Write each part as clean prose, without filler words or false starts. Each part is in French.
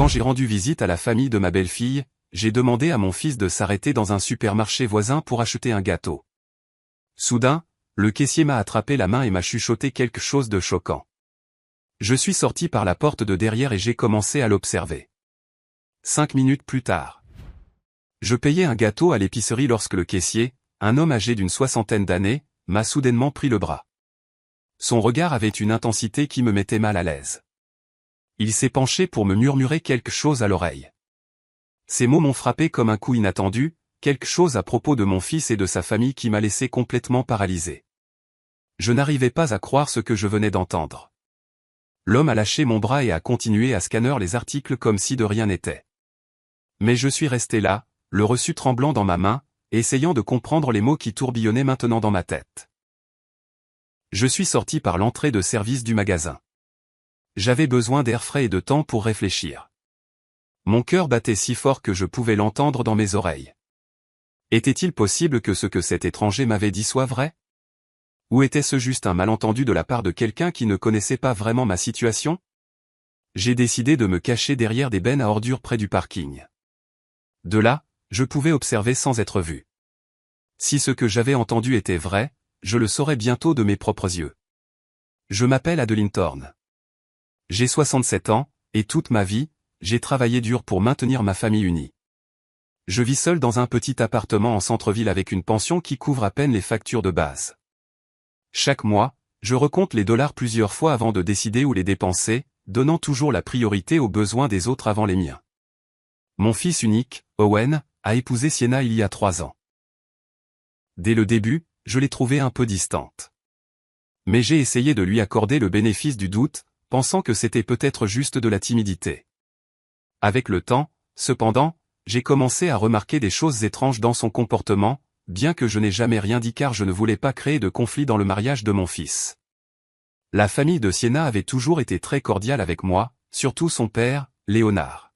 Quand j'ai rendu visite à la famille de ma belle-fille, j'ai demandé à mon fils de s'arrêter dans un supermarché voisin pour acheter un gâteau. Soudain, le caissier m'a attrapé la main et m'a chuchoté quelque chose de choquant. Je suis sorti par la porte de derrière et j'ai commencé à l'observer. 5 minutes plus tard. Je payais un gâteau à l'épicerie lorsque le caissier, un homme âgé d'une 60aine d'années, m'a soudainement pris le bras. Son regard avait une intensité qui me mettait mal à l'aise. Il s'est penché pour me murmurer quelque chose à l'oreille. Ces mots m'ont frappé comme un coup inattendu, quelque chose à propos de mon fils et de sa famille qui m'a laissé complètement paralysé. Je n'arrivais pas à croire ce que je venais d'entendre. L'homme a lâché mon bras et a continué à scanner les articles comme si de rien n'était. Mais je suis resté là, le reçu tremblant dans ma main, essayant de comprendre les mots qui tourbillonnaient maintenant dans ma tête. Je suis sorti par l'entrée de service du magasin. J'avais besoin d'air frais et de temps pour réfléchir. Mon cœur battait si fort que je pouvais l'entendre dans mes oreilles. Était-il possible que ce que cet étranger m'avait dit soit vrai? Ou était-ce juste un malentendu de la part de quelqu'un qui ne connaissait pas vraiment ma situation? J'ai décidé de me cacher derrière des bennes à ordures près du parking. De là, je pouvais observer sans être vu. Si ce que j'avais entendu était vrai, je le saurais bientôt de mes propres yeux. Je m'appelle Adeline Thorne. J'ai 67 ans, et toute ma vie, j'ai travaillé dur pour maintenir ma famille unie. Je vis seul dans un petit appartement en centre-ville avec une pension qui couvre à peine les factures de base. Chaque mois, je recompte les dollars plusieurs fois avant de décider où les dépenser, donnant toujours la priorité aux besoins des autres avant les miens. Mon fils unique, Owen, a épousé Sienna il y a 3 ans. Dès le début, je l'ai trouvée un peu distante. Mais j'ai essayé de lui accorder le bénéfice du doute, pensant que c'était peut-être juste de la timidité. Avec le temps, cependant, j'ai commencé à remarquer des choses étranges dans son comportement, bien que je n'ai jamais rien dit car je ne voulais pas créer de conflit dans le mariage de mon fils. La famille de Sienna avait toujours été très cordiale avec moi, surtout son père, Léonard.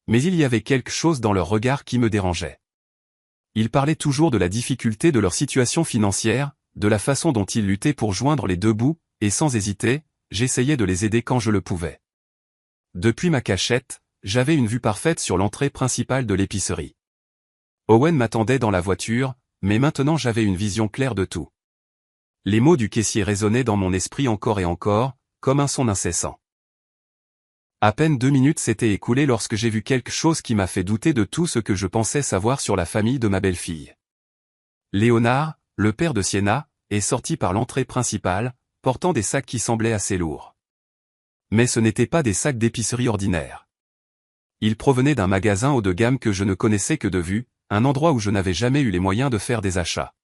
Mais il y avait quelque chose dans leur regard qui me dérangeait. Ils parlaient toujours de la difficulté de leur situation financière, de la façon dont ils luttaient pour joindre les deux bouts, et sans hésiter, j'essayais de les aider quand je le pouvais. Depuis ma cachette, j'avais une vue parfaite sur l'entrée principale de l'épicerie. Owen m'attendait dans la voiture, mais maintenant j'avais une vision claire de tout. Les mots du caissier résonnaient dans mon esprit encore et encore, comme un son incessant. À peine 2 minutes s'étaient écoulées lorsque j'ai vu quelque chose qui m'a fait douter de tout ce que je pensais savoir sur la famille de ma belle-fille. Léonard, le père de Sienna, est sorti par l'entrée principale, portant des sacs qui semblaient assez lourds. Mais ce n'étaient pas des sacs d'épicerie ordinaires. Ils provenaient d'un magasin haut de gamme que je ne connaissais que de vue, un endroit où je n'avais jamais eu les moyens de faire des achats.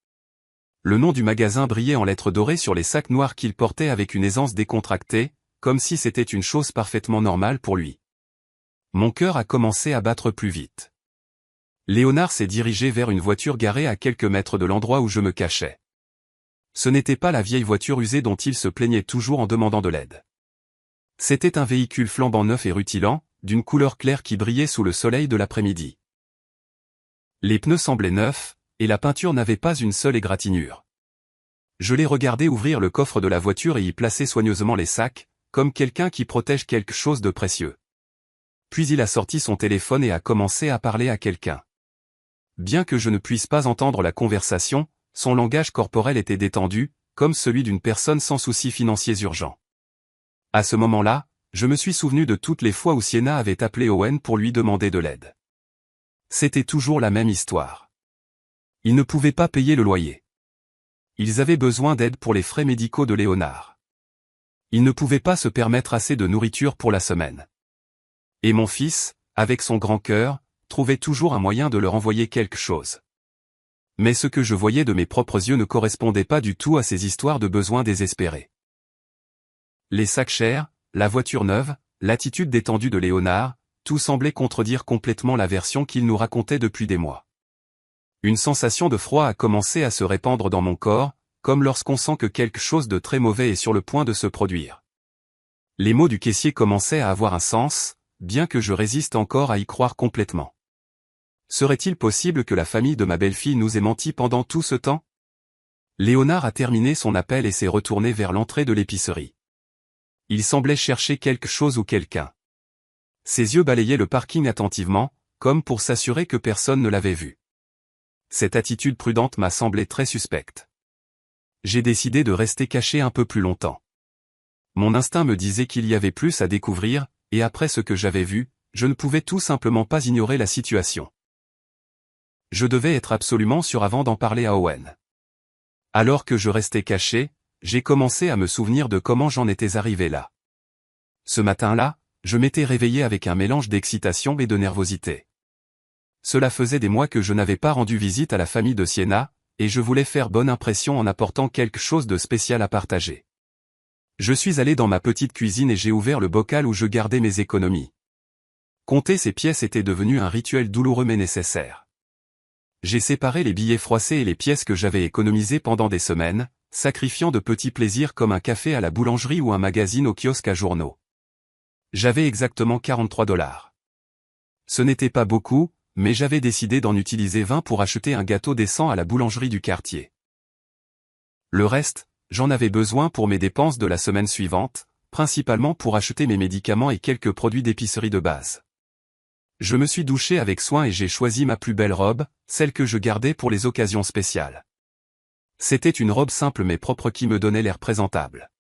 Le nom du magasin brillait en lettres dorées sur les sacs noirs qu'il portait avec une aisance décontractée, comme si c'était une chose parfaitement normale pour lui. Mon cœur a commencé à battre plus vite. Léonard s'est dirigé vers une voiture garée à quelques mètres de l'endroit où je me cachais. Ce n'était pas la vieille voiture usée dont il se plaignait toujours en demandant de l'aide. C'était un véhicule flambant neuf et rutilant, d'une couleur claire qui brillait sous le soleil de l'après-midi. Les pneus semblaient neufs, et la peinture n'avait pas une seule égratignure. Je l'ai regardé ouvrir le coffre de la voiture et y placer soigneusement les sacs, comme quelqu'un qui protège quelque chose de précieux. Puis il a sorti son téléphone et a commencé à parler à quelqu'un. Bien que je ne puisse pas entendre la conversation, son langage corporel était détendu, comme celui d'une personne sans soucis financiers urgents. À ce moment-là, je me suis souvenu de toutes les fois où Sienna avait appelé Owen pour lui demander de l'aide. C'était toujours la même histoire. Ils ne pouvaient pas payer le loyer. Ils avaient besoin d'aide pour les frais médicaux de Léonard. Ils ne pouvaient pas se permettre assez de nourriture pour la semaine. Et mon fils, avec son grand cœur, trouvait toujours un moyen de leur envoyer quelque chose. Mais ce que je voyais de mes propres yeux ne correspondait pas du tout à ces histoires de besoins désespérés. Les sacs chers, la voiture neuve, l'attitude détendue de Léonard, tout semblait contredire complètement la version qu'il nous racontait depuis des mois. Une sensation de froid a commencé à se répandre dans mon corps, comme lorsqu'on sent que quelque chose de très mauvais est sur le point de se produire. Les mots du caissier commençaient à avoir un sens, bien que je résiste encore à y croire complètement. Serait-il possible que la famille de ma belle-fille nous ait menti pendant tout ce temps? Léonard a terminé son appel et s'est retourné vers l'entrée de l'épicerie. Il semblait chercher quelque chose ou quelqu'un. Ses yeux balayaient le parking attentivement, comme pour s'assurer que personne ne l'avait vu. Cette attitude prudente m'a semblé très suspecte. J'ai décidé de rester caché un peu plus longtemps. Mon instinct me disait qu'il y avait plus à découvrir, et après ce que j'avais vu, je ne pouvais tout simplement pas ignorer la situation. Je devais être absolument sûr avant d'en parler à Owen. Alors que je restais caché, j'ai commencé à me souvenir de comment j'en étais arrivé là. Ce matin-là, je m'étais réveillé avec un mélange d'excitation et de nervosité. Cela faisait des mois que je n'avais pas rendu visite à la famille de Sienna, et je voulais faire bonne impression en apportant quelque chose de spécial à partager. Je suis allé dans ma petite cuisine et j'ai ouvert le bocal où je gardais mes économies. Compter ces pièces était devenu un rituel douloureux mais nécessaire. J'ai séparé les billets froissés et les pièces que j'avais économisées pendant des semaines, sacrifiant de petits plaisirs comme un café à la boulangerie ou un magazine au kiosque à journaux. J'avais exactement 43 $. Ce n'était pas beaucoup, mais j'avais décidé d'en utiliser 20 pour acheter un gâteau décent à la boulangerie du quartier. Le reste, j'en avais besoin pour mes dépenses de la semaine suivante, principalement pour acheter mes médicaments et quelques produits d'épicerie de base. Je me suis douché avec soin et j'ai choisi ma plus belle robe, celle que je gardais pour les occasions spéciales. C'était une robe simple mais propre qui me donnait l'air présentable.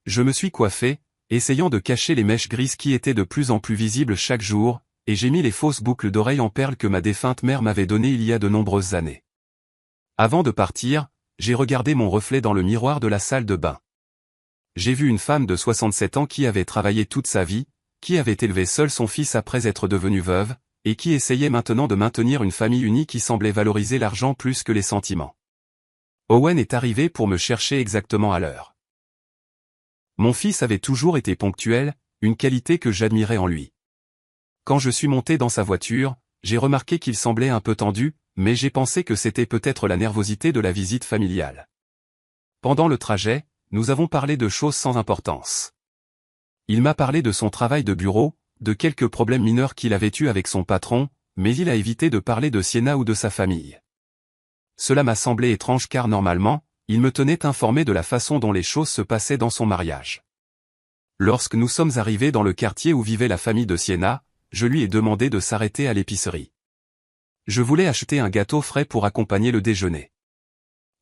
Je me suis coiffé, essayant de cacher les mèches grises qui étaient de plus en plus visibles chaque jour, et j'ai mis les fausses boucles d'oreilles en perles que ma défunte mère m'avait données il y a de nombreuses années. Avant de partir, j'ai regardé mon reflet dans le miroir de la salle de bain. J'ai vu une femme de 67 ans qui avait travaillé toute sa vie, qui avait élevé seul son fils après être devenue veuve, et qui essayait maintenant de maintenir une famille unie qui semblait valoriser l'argent plus que les sentiments. Owen est arrivé pour me chercher exactement à l'heure. Mon fils avait toujours été ponctuel, une qualité que j'admirais en lui. Quand je suis monté dans sa voiture, j'ai remarqué qu'il semblait un peu tendu, mais j'ai pensé que c'était peut-être la nervosité de la visite familiale. Pendant le trajet, nous avons parlé de choses sans importance. Il m'a parlé de son travail de bureau, de quelques problèmes mineurs qu'il avait eus avec son patron, mais il a évité de parler de Sienna ou de sa famille. Cela m'a semblé étrange car normalement, il me tenait informé de la façon dont les choses se passaient dans son mariage. Lorsque nous sommes arrivés dans le quartier où vivait la famille de Sienna, je lui ai demandé de s'arrêter à l'épicerie. Je voulais acheter un gâteau frais pour accompagner le déjeuner.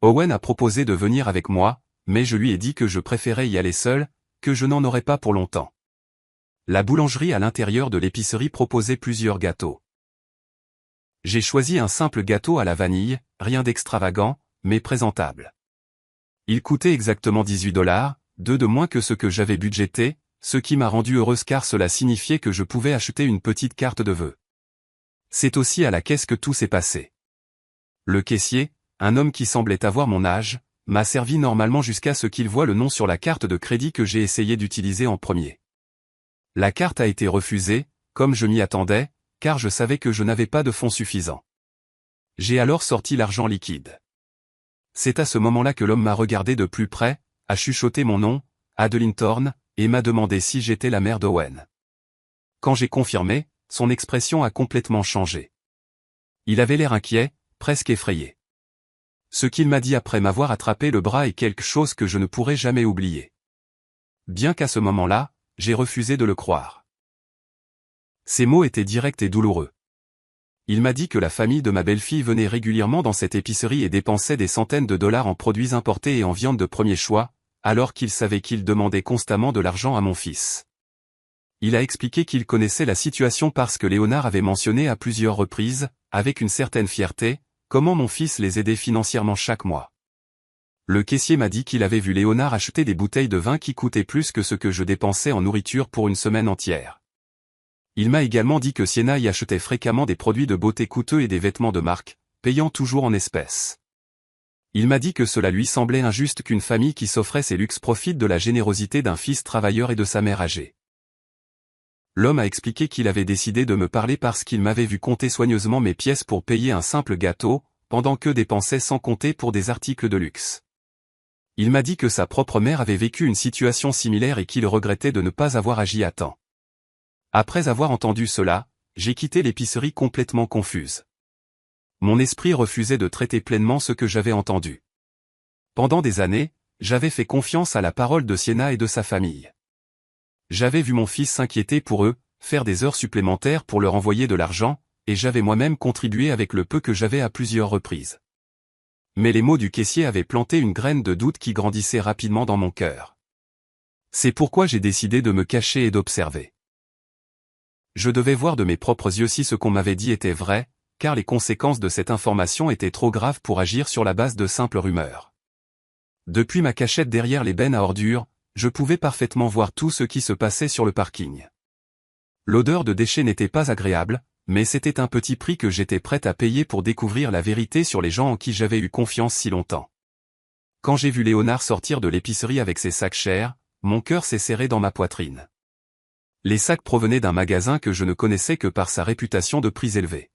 Owen a proposé de venir avec moi, mais je lui ai dit que je préférais y aller seul, que je n'en aurais pas pour longtemps. La boulangerie à l'intérieur de l'épicerie proposait plusieurs gâteaux. J'ai choisi un simple gâteau à la vanille, rien d'extravagant, mais présentable. Il coûtait exactement 18 $, 2 de moins que ce que j'avais budgété, ce qui m'a rendu heureuse car cela signifiait que je pouvais acheter une petite carte de vœux. C'est aussi à la caisse que tout s'est passé. Le caissier, un homme qui semblait avoir mon âge, m'a servi normalement jusqu'à ce qu'il voie le nom sur la carte de crédit que j'ai essayé d'utiliser en premier. La carte a été refusée, comme je m'y attendais, car je savais que je n'avais pas de fonds suffisants. J'ai alors sorti l'argent liquide. C'est à ce moment-là que l'homme m'a regardé de plus près, a chuchoté mon nom, Adeline Thorne, et m'a demandé si j'étais la mère d'Owen. Quand j'ai confirmé, son expression a complètement changé. Il avait l'air inquiet, presque effrayé. Ce qu'il m'a dit après m'avoir attrapé le bras est quelque chose que je ne pourrai jamais oublier. Bien qu'à ce moment-là, j'ai refusé de le croire. Ses mots étaient directs et douloureux. Il m'a dit que la famille de ma belle-fille venait régulièrement dans cette épicerie et dépensait des centaines de dollars en produits importés et en viande de premier choix, alors qu'il savait qu'il demandait constamment de l'argent à mon fils. Il a expliqué qu'il connaissait la situation parce que Léonard avait mentionné à plusieurs reprises, avec une certaine fierté, comment mon fils les aidait financièrement chaque mois. Le caissier m'a dit qu'il avait vu Léonard acheter des bouteilles de vin qui coûtaient plus que ce que je dépensais en nourriture pour une semaine entière. Il m'a également dit que Sienna y achetait fréquemment des produits de beauté coûteux et des vêtements de marque, payant toujours en espèces. Il m'a dit que cela lui semblait injuste qu'une famille qui s'offrait ces luxes profite de la générosité d'un fils travailleur et de sa mère âgée. L'homme a expliqué qu'il avait décidé de me parler parce qu'il m'avait vu compter soigneusement mes pièces pour payer un simple gâteau, pendant que dépensait sans compter pour des articles de luxe. Il m'a dit que sa propre mère avait vécu une situation similaire et qu'il regrettait de ne pas avoir agi à temps. Après avoir entendu cela, j'ai quitté l'épicerie complètement confuse. Mon esprit refusait de traiter pleinement ce que j'avais entendu. Pendant des années, j'avais fait confiance à la parole de Sienna et de sa famille. J'avais vu mon fils s'inquiéter pour eux, faire des heures supplémentaires pour leur envoyer de l'argent, et j'avais moi-même contribué avec le peu que j'avais à plusieurs reprises. Mais les mots du caissier avaient planté une graine de doute qui grandissait rapidement dans mon cœur. C'est pourquoi j'ai décidé de me cacher et d'observer. Je devais voir de mes propres yeux si ce qu'on m'avait dit était vrai, car les conséquences de cette information étaient trop graves pour agir sur la base de simples rumeurs. Depuis ma cachette derrière les bennes à ordures, je pouvais parfaitement voir tout ce qui se passait sur le parking. L'odeur de déchets n'était pas agréable, mais c'était un petit prix que j'étais prêt à payer pour découvrir la vérité sur les gens en qui j'avais eu confiance si longtemps. Quand j'ai vu Léonard sortir de l'épicerie avec ses sacs chers, mon cœur s'est serré dans ma poitrine. Les sacs provenaient d'un magasin que je ne connaissais que par sa réputation de prix élevés.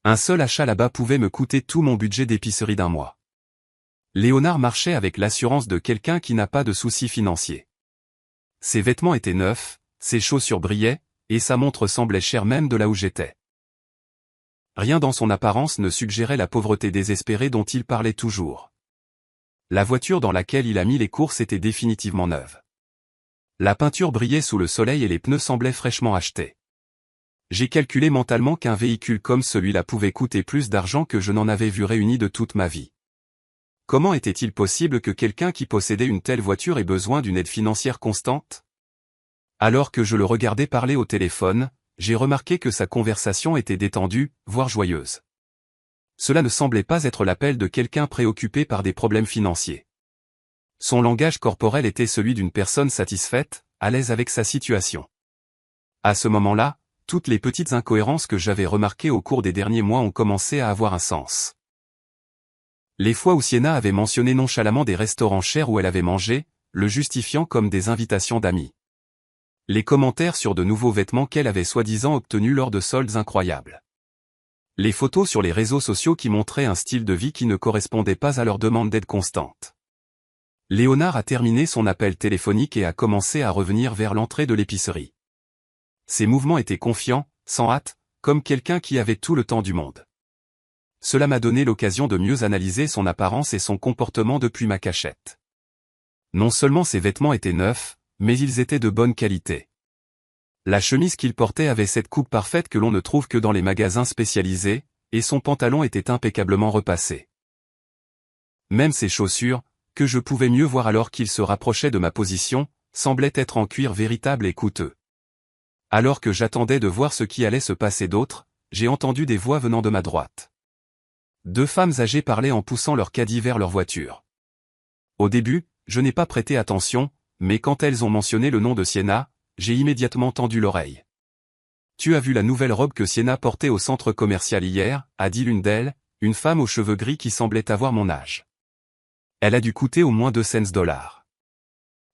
Un seul achat là-bas pouvait me coûter tout mon budget d'épicerie d'un mois. Léonard marchait avec l'assurance de quelqu'un qui n'a pas de soucis financiers. Ses vêtements étaient neufs, ses chaussures brillaient, et sa montre semblait chère même de là où j'étais. Rien dans son apparence ne suggérait la pauvreté désespérée dont il parlait toujours. La voiture dans laquelle il a mis les courses était définitivement neuve. La peinture brillait sous le soleil et les pneus semblaient fraîchement achetés. J'ai calculé mentalement qu'un véhicule comme celui-là pouvait coûter plus d'argent que je n'en avais vu réuni de toute ma vie. Comment était-il possible que quelqu'un qui possédait une telle voiture ait besoin d'une aide financière constante ? Alors que je le regardais parler au téléphone, j'ai remarqué que sa conversation était détendue, voire joyeuse. Cela ne semblait pas être l'appel de quelqu'un préoccupé par des problèmes financiers. Son langage corporel était celui d'une personne satisfaite, à l'aise avec sa situation. À ce moment-là, toutes les petites incohérences que j'avais remarquées au cours des derniers mois ont commencé à avoir un sens. Les fois où Sienna avait mentionné nonchalamment des restaurants chers où elle avait mangé, le justifiant comme des invitations d'amis. Les commentaires sur de nouveaux vêtements qu'elle avait soi-disant obtenus lors de soldes incroyables. Les photos sur les réseaux sociaux qui montraient un style de vie qui ne correspondait pas à leur demande d'aide constante. Léonard a terminé son appel téléphonique et a commencé à revenir vers l'entrée de l'épicerie. Ses mouvements étaient confiants, sans hâte, comme quelqu'un qui avait tout le temps du monde. Cela m'a donné l'occasion de mieux analyser son apparence et son comportement depuis ma cachette. Non seulement ses vêtements étaient neufs, mais ils étaient de bonne qualité. La chemise qu'il portait avait cette coupe parfaite que l'on ne trouve que dans les magasins spécialisés, et son pantalon était impeccablement repassé. Même ses chaussures, que je pouvais mieux voir alors qu'il se rapprochait de ma position, semblaient être en cuir véritable et coûteux. Alors que j'attendais de voir ce qui allait se passer d'autre, j'ai entendu des voix venant de ma droite. Deux femmes âgées parlaient en poussant leur caddie vers leur voiture. Au début, je n'ai pas prêté attention, mais quand elles ont mentionné le nom de Sienna, j'ai immédiatement tendu l'oreille. « Tu as vu la nouvelle robe que Sienna portait au centre commercial hier » a dit l'une d'elles, une femme aux cheveux gris qui semblait avoir mon âge. Elle a dû coûter au moins 200 $.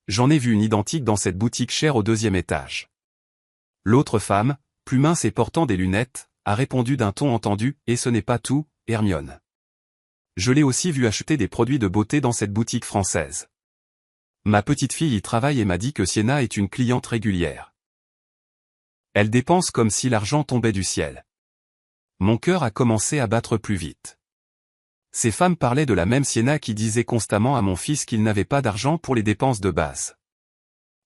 J'en ai vu une identique dans cette boutique chère au 2e étage. L'autre femme, plus mince et portant des lunettes, a répondu d'un ton entendu, et ce n'est pas tout, Hermione. Je l'ai aussi vu acheter des produits de beauté dans cette boutique française. Ma petite fille y travaille et m'a dit que Sienna est une cliente régulière. Elle dépense comme si l'argent tombait du ciel. Mon cœur a commencé à battre plus vite. Ces femmes parlaient de la même Sienna qui disait constamment à mon fils qu'il n'avait pas d'argent pour les dépenses de base.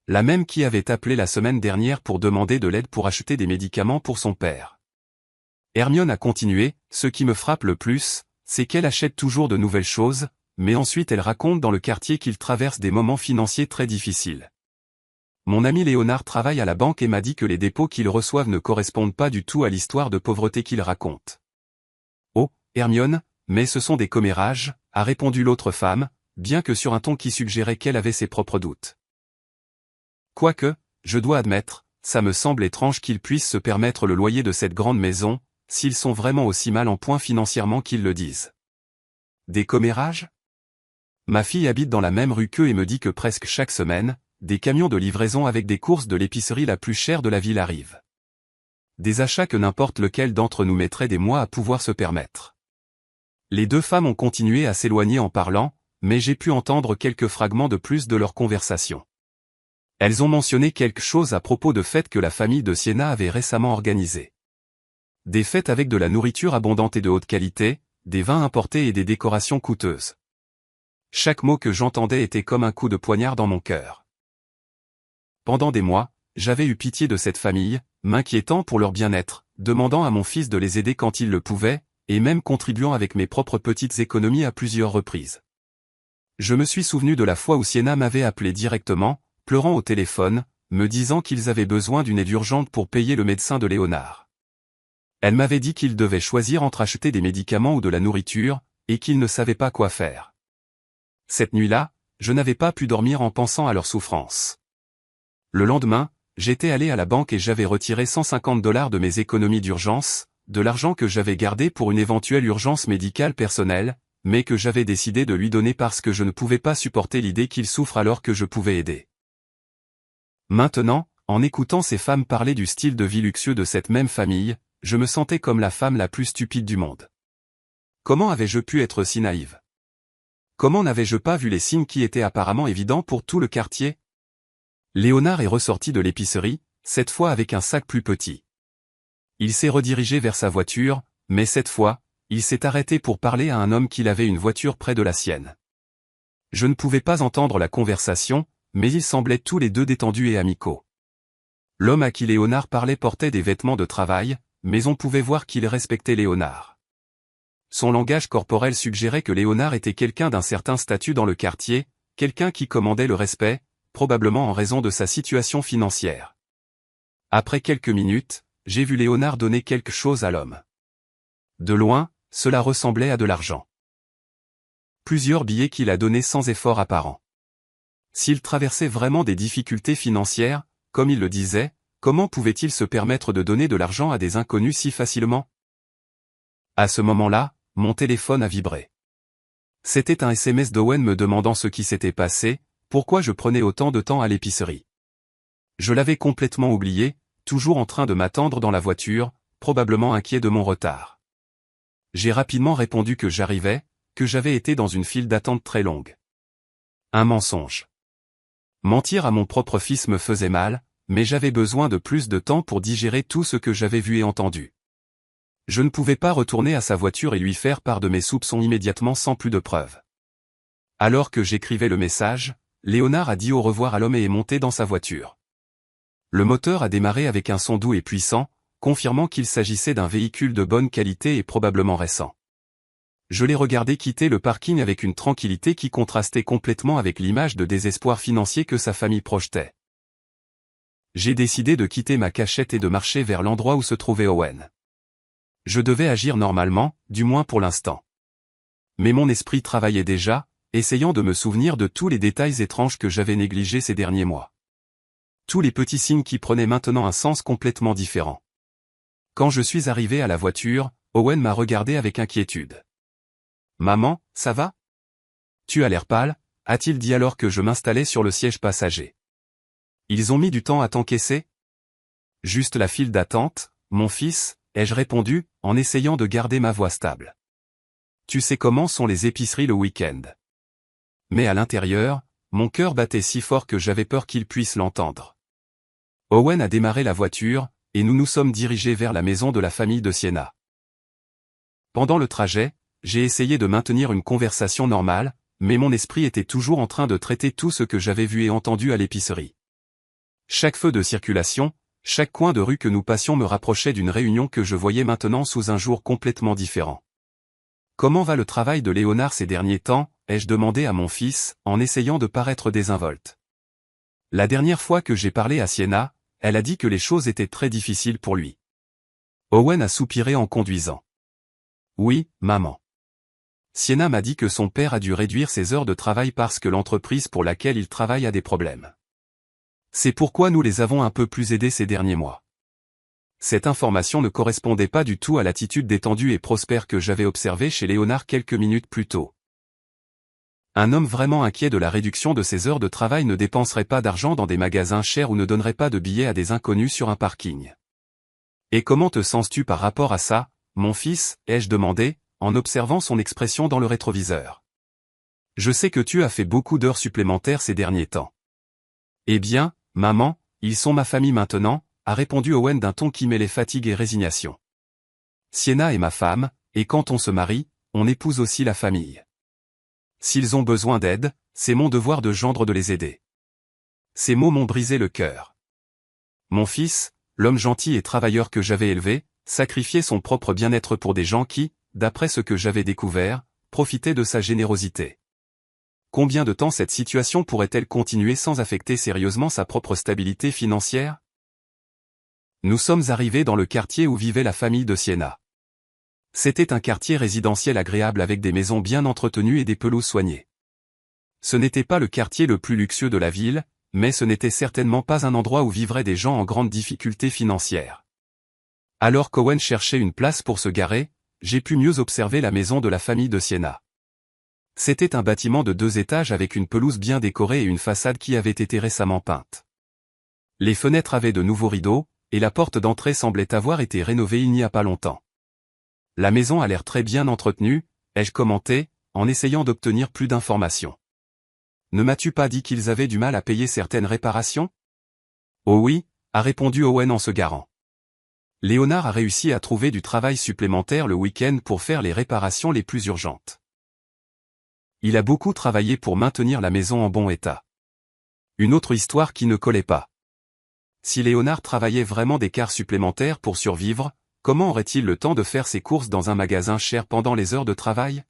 La même qui avait appelé la semaine dernière pour demander de l'aide pour acheter des médicaments pour son père. Hermione a continué, ce qui me frappe le plus, c'est qu'elle achète toujours de nouvelles choses, mais ensuite elle raconte dans le quartier qu'il traverse des moments financiers très difficiles. Mon ami Léonard travaille à la banque et m'a dit que les dépôts qu'ils reçoivent ne correspondent pas du tout à l'histoire de pauvreté qu'il raconte. Oh, Hermione, mais ce sont des commérages, a répondu l'autre femme, bien que sur un ton qui suggérait qu'elle avait ses propres doutes. Quoique, je dois admettre, ça me semble étrange qu'ils puissent se permettre le loyer de cette grande maison, s'ils sont vraiment aussi mal en point financièrement qu'ils le disent. Des commérages ? Ma fille habite dans la même rue qu'eux et me dit que presque chaque semaine, des camions de livraison avec des courses de l'épicerie la plus chère de la ville arrivent. Des achats que n'importe lequel d'entre nous mettrait des mois à pouvoir se permettre. Les deux femmes ont continué à s'éloigner en parlant, mais j'ai pu entendre quelques fragments de plus de leur conversation. Elles ont mentionné quelque chose à propos de fêtes que la famille de Sienna avait récemment organisées. Des fêtes avec de la nourriture abondante et de haute qualité, des vins importés et des décorations coûteuses. Chaque mot que j'entendais était comme un coup de poignard dans mon cœur. Pendant des mois, j'avais eu pitié de cette famille, m'inquiétant pour leur bien-être, demandant à mon fils de les aider quand il le pouvait, et même contribuant avec mes propres petites économies à plusieurs reprises. Je me suis souvenu de la fois où Sienna m'avait appelé directement, pleurant au téléphone, me disant qu'ils avaient besoin d'une aide urgente pour payer le médecin de Léonard. Elle m'avait dit qu'ils devaient choisir entre acheter des médicaments ou de la nourriture, et qu'ils ne savaient pas quoi faire. Cette nuit-là, je n'avais pas pu dormir en pensant à leur souffrance. Le lendemain, j'étais allé à la banque et j'avais retiré $150 de mes économies d'urgence, de l'argent que j'avais gardé pour une éventuelle urgence médicale personnelle, mais que j'avais décidé de lui donner parce que je ne pouvais pas supporter l'idée qu'il souffre alors que je pouvais aider. Maintenant, en écoutant ces femmes parler du style de vie luxueux de cette même famille, je me sentais comme la femme la plus stupide du monde. Comment avais-je pu être si naïve? Comment n'avais-je pas vu les signes qui étaient apparemment évidents pour tout le quartier? Léonard est ressorti de l'épicerie, cette fois avec un sac plus petit. Il s'est redirigé vers sa voiture, mais cette fois, il s'est arrêté pour parler à un homme qui avait une voiture près de la sienne. Je ne pouvais pas entendre la conversation, mais ils semblaient tous les deux détendus et amicaux. L'homme à qui Léonard parlait portait des vêtements de travail, mais on pouvait voir qu'il respectait Léonard. Son langage corporel suggérait que Léonard était quelqu'un d'un certain statut dans le quartier, quelqu'un qui commandait le respect, probablement en raison de sa situation financière. Après quelques minutes, j'ai vu Léonard donner quelque chose à l'homme. De loin, cela ressemblait à de l'argent. Plusieurs billets qu'il a donnés sans effort apparent. S'il traversait vraiment des difficultés financières, comme il le disait, comment pouvait-il se permettre de donner de l'argent à des inconnus si facilement? À ce moment-là, mon téléphone a vibré. C'était un SMS d'Owen me demandant ce qui s'était passé, pourquoi je prenais autant de temps à l'épicerie. Je l'avais complètement oublié, toujours en train de m'attendre dans la voiture, probablement inquiet de mon retard. J'ai rapidement répondu que j'arrivais, que j'avais été dans une file d'attente très longue. Un mensonge. Mentir à mon propre fils me faisait mal, mais j'avais besoin de plus de temps pour digérer tout ce que j'avais vu et entendu. Je ne pouvais pas retourner à sa voiture et lui faire part de mes soupçons immédiatement sans plus de preuves. Alors que j'écrivais le message, Léonard a dit au revoir à l'homme et est monté dans sa voiture. Le moteur a démarré avec un son doux et puissant, confirmant qu'il s'agissait d'un véhicule de bonne qualité et probablement récent. Je l'ai regardé quitter le parking avec une tranquillité qui contrastait complètement avec l'image de désespoir financier que sa famille projetait. J'ai décidé de quitter ma cachette et de marcher vers l'endroit où se trouvait Owen. Je devais agir normalement, du moins pour l'instant. Mais mon esprit travaillait déjà, essayant de me souvenir de tous les détails étranges que j'avais négligés ces derniers mois. Tous les petits signes qui prenaient maintenant un sens complètement différent. Quand je suis arrivé à la voiture, Owen m'a regardé avec inquiétude. « Maman, ça va? Tu as l'air pâle », a-t-il dit alors que je m'installais sur le siège passager. Ils ont mis du temps à t'encaisser? Juste la file d'attente, mon fils, ai-je répondu, en essayant de garder ma voix stable. Tu sais comment sont les épiceries le week-end. Mais à l'intérieur, mon cœur battait si fort que j'avais peur qu'il puisse l'entendre. Owen a démarré la voiture, et nous nous sommes dirigés vers la maison de la famille de Sienna. Pendant le trajet, j'ai essayé de maintenir une conversation normale, mais mon esprit était toujours en train de traiter tout ce que j'avais vu et entendu à l'épicerie. Chaque feu de circulation, chaque coin de rue que nous passions me rapprochait d'une réunion que je voyais maintenant sous un jour complètement différent. Comment va le travail de Léonard ces derniers temps, ai-je demandé à mon fils, en essayant de paraître désinvolte. La dernière fois que j'ai parlé à Sienna, elle a dit que les choses étaient très difficiles pour lui. Owen a soupiré en conduisant. Oui, maman. Sienna m'a dit que son père a dû réduire ses heures de travail parce que l'entreprise pour laquelle il travaille a des problèmes. C'est pourquoi nous les avons un peu plus aidés ces derniers mois. Cette information ne correspondait pas du tout à l'attitude détendue et prospère que j'avais observée chez Léonard quelques minutes plus tôt. Un homme vraiment inquiet de la réduction de ses heures de travail ne dépenserait pas d'argent dans des magasins chers ou ne donnerait pas de billets à des inconnus sur un parking. Et comment te sens-tu par rapport à ça, mon fils, ai-je demandé, en observant son expression dans le rétroviseur. Je sais que tu as fait beaucoup d'heures supplémentaires ces derniers temps. Eh bien, maman, ils sont ma famille maintenant, a répondu Owen d'un ton qui mêlait fatigue et résignation. Sienna est ma femme, et quand on se marie, on épouse aussi la famille. S'ils ont besoin d'aide, c'est mon devoir de gendre de les aider. Ces mots m'ont brisé le cœur. Mon fils, l'homme gentil et travailleur que j'avais élevé, sacrifiait son propre bien-être pour des gens qui, d'après ce que j'avais découvert, profitaient de sa générosité. Combien de temps cette situation pourrait-elle continuer sans affecter sérieusement sa propre stabilité financière? Nous sommes arrivés dans le quartier où vivait la famille de Siena. C'était un quartier résidentiel agréable avec des maisons bien entretenues et des pelouses soignées. Ce n'était pas le quartier le plus luxueux de la ville, mais ce n'était certainement pas un endroit où vivraient des gens en grande difficulté financière. Alors qu'Owen cherchait une place pour se garer, j'ai pu mieux observer la maison de la famille de Siena. C'était un bâtiment de 2 étages avec une pelouse bien décorée et une façade qui avait été récemment peinte. Les fenêtres avaient de nouveaux rideaux, et la porte d'entrée semblait avoir été rénovée il n'y a pas longtemps. La maison a l'air très bien entretenue, ai-je commenté, en essayant d'obtenir plus d'informations. Ne m'as-tu pas dit qu'ils avaient du mal à payer certaines réparations? Oh oui, a répondu Owen en se garant. Léonard a réussi à trouver du travail supplémentaire le week-end pour faire les réparations les plus urgentes. Il a beaucoup travaillé pour maintenir la maison en bon état. Une autre histoire qui ne collait pas. Si Léonard travaillait vraiment des quarts supplémentaires pour survivre, comment aurait-il le temps de faire ses courses dans un magasin cher pendant les heures de travail?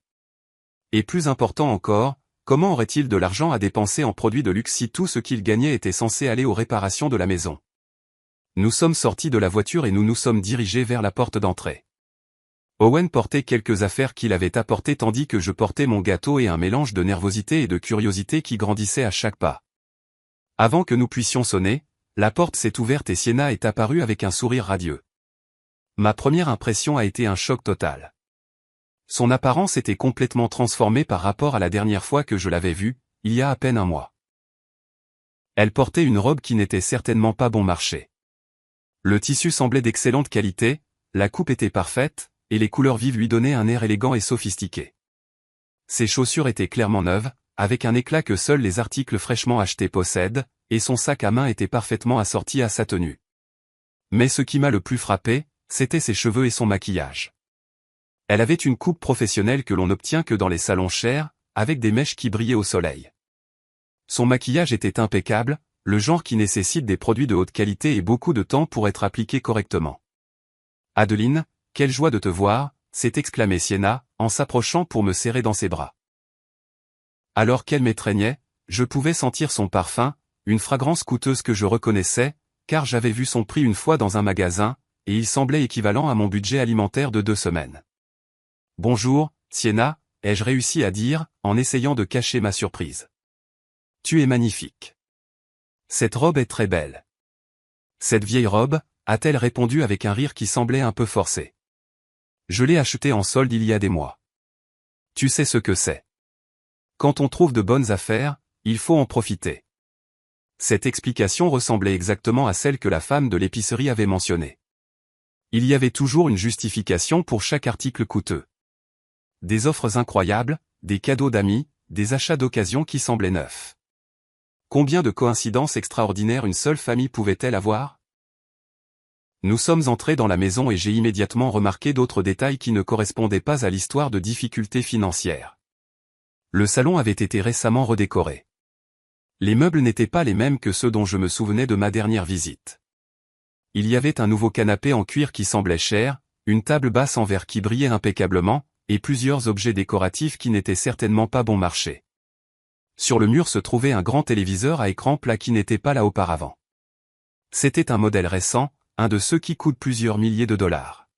Et plus important encore, comment aurait-il de l'argent à dépenser en produits de luxe si tout ce qu'il gagnait était censé aller aux réparations de la maison? Nous sommes sortis de la voiture et nous nous sommes dirigés vers la porte d'entrée. Owen portait quelques affaires qu'il avait apportées tandis que je portais mon gâteau et un mélange de nervosité et de curiosité qui grandissait à chaque pas. Avant que nous puissions sonner, la porte s'est ouverte et Siena est apparue avec un sourire radieux. Ma première impression a été un choc total. Son apparence était complètement transformée par rapport à la dernière fois que je l'avais vue, il y a à peine un mois. Elle portait une robe qui n'était certainement pas bon marché. Le tissu semblait d'excellente qualité, la coupe était parfaite, et les couleurs vives lui donnaient un air élégant et sophistiqué. Ses chaussures étaient clairement neuves, avec un éclat que seuls les articles fraîchement achetés possèdent, et son sac à main était parfaitement assorti à sa tenue. Mais ce qui m'a le plus frappé, c'était ses cheveux et son maquillage. Elle avait une coupe professionnelle que l'on n'obtient que dans les salons chers, avec des mèches qui brillaient au soleil. Son maquillage était impeccable, le genre qui nécessite des produits de haute qualité et beaucoup de temps pour être appliqué correctement. « Adeline, quelle joie de te voir !» s'est exclamé Siena, en s'approchant pour me serrer dans ses bras. Alors qu'elle m'étreignait, je pouvais sentir son parfum, une fragrance coûteuse que je reconnaissais, car j'avais vu son prix une fois dans un magasin, et il semblait équivalent à mon budget alimentaire de 2 semaines. « Bonjour, Siena », ai-je réussi à dire, en essayant de cacher ma surprise. « Tu es magnifique. Cette robe est très belle. » Cette vieille robe, a-t-elle répondu avec un rire qui semblait un peu forcé. Je l'ai achetée en solde il y a des mois. Tu sais ce que c'est. Quand on trouve de bonnes affaires, il faut en profiter. Cette explication ressemblait exactement à celle que la femme de l'épicerie avait mentionnée. Il y avait toujours une justification pour chaque article coûteux. Des offres incroyables, des cadeaux d'amis, des achats d'occasion qui semblaient neufs. Combien de coïncidences extraordinaires une seule famille pouvait-elle avoir? Nous sommes entrés dans la maison et j'ai immédiatement remarqué d'autres détails qui ne correspondaient pas à l'histoire de difficultés financières. Le salon avait été récemment redécoré. Les meubles n'étaient pas les mêmes que ceux dont je me souvenais de ma dernière visite. Il y avait un nouveau canapé en cuir qui semblait cher, une table basse en verre qui brillait impeccablement, et plusieurs objets décoratifs qui n'étaient certainement pas bon marché. Sur le mur se trouvait un grand téléviseur à écran plat qui n'était pas là auparavant. C'était un modèle récent, un de ceux qui coûtent plusieurs milliers de dollars.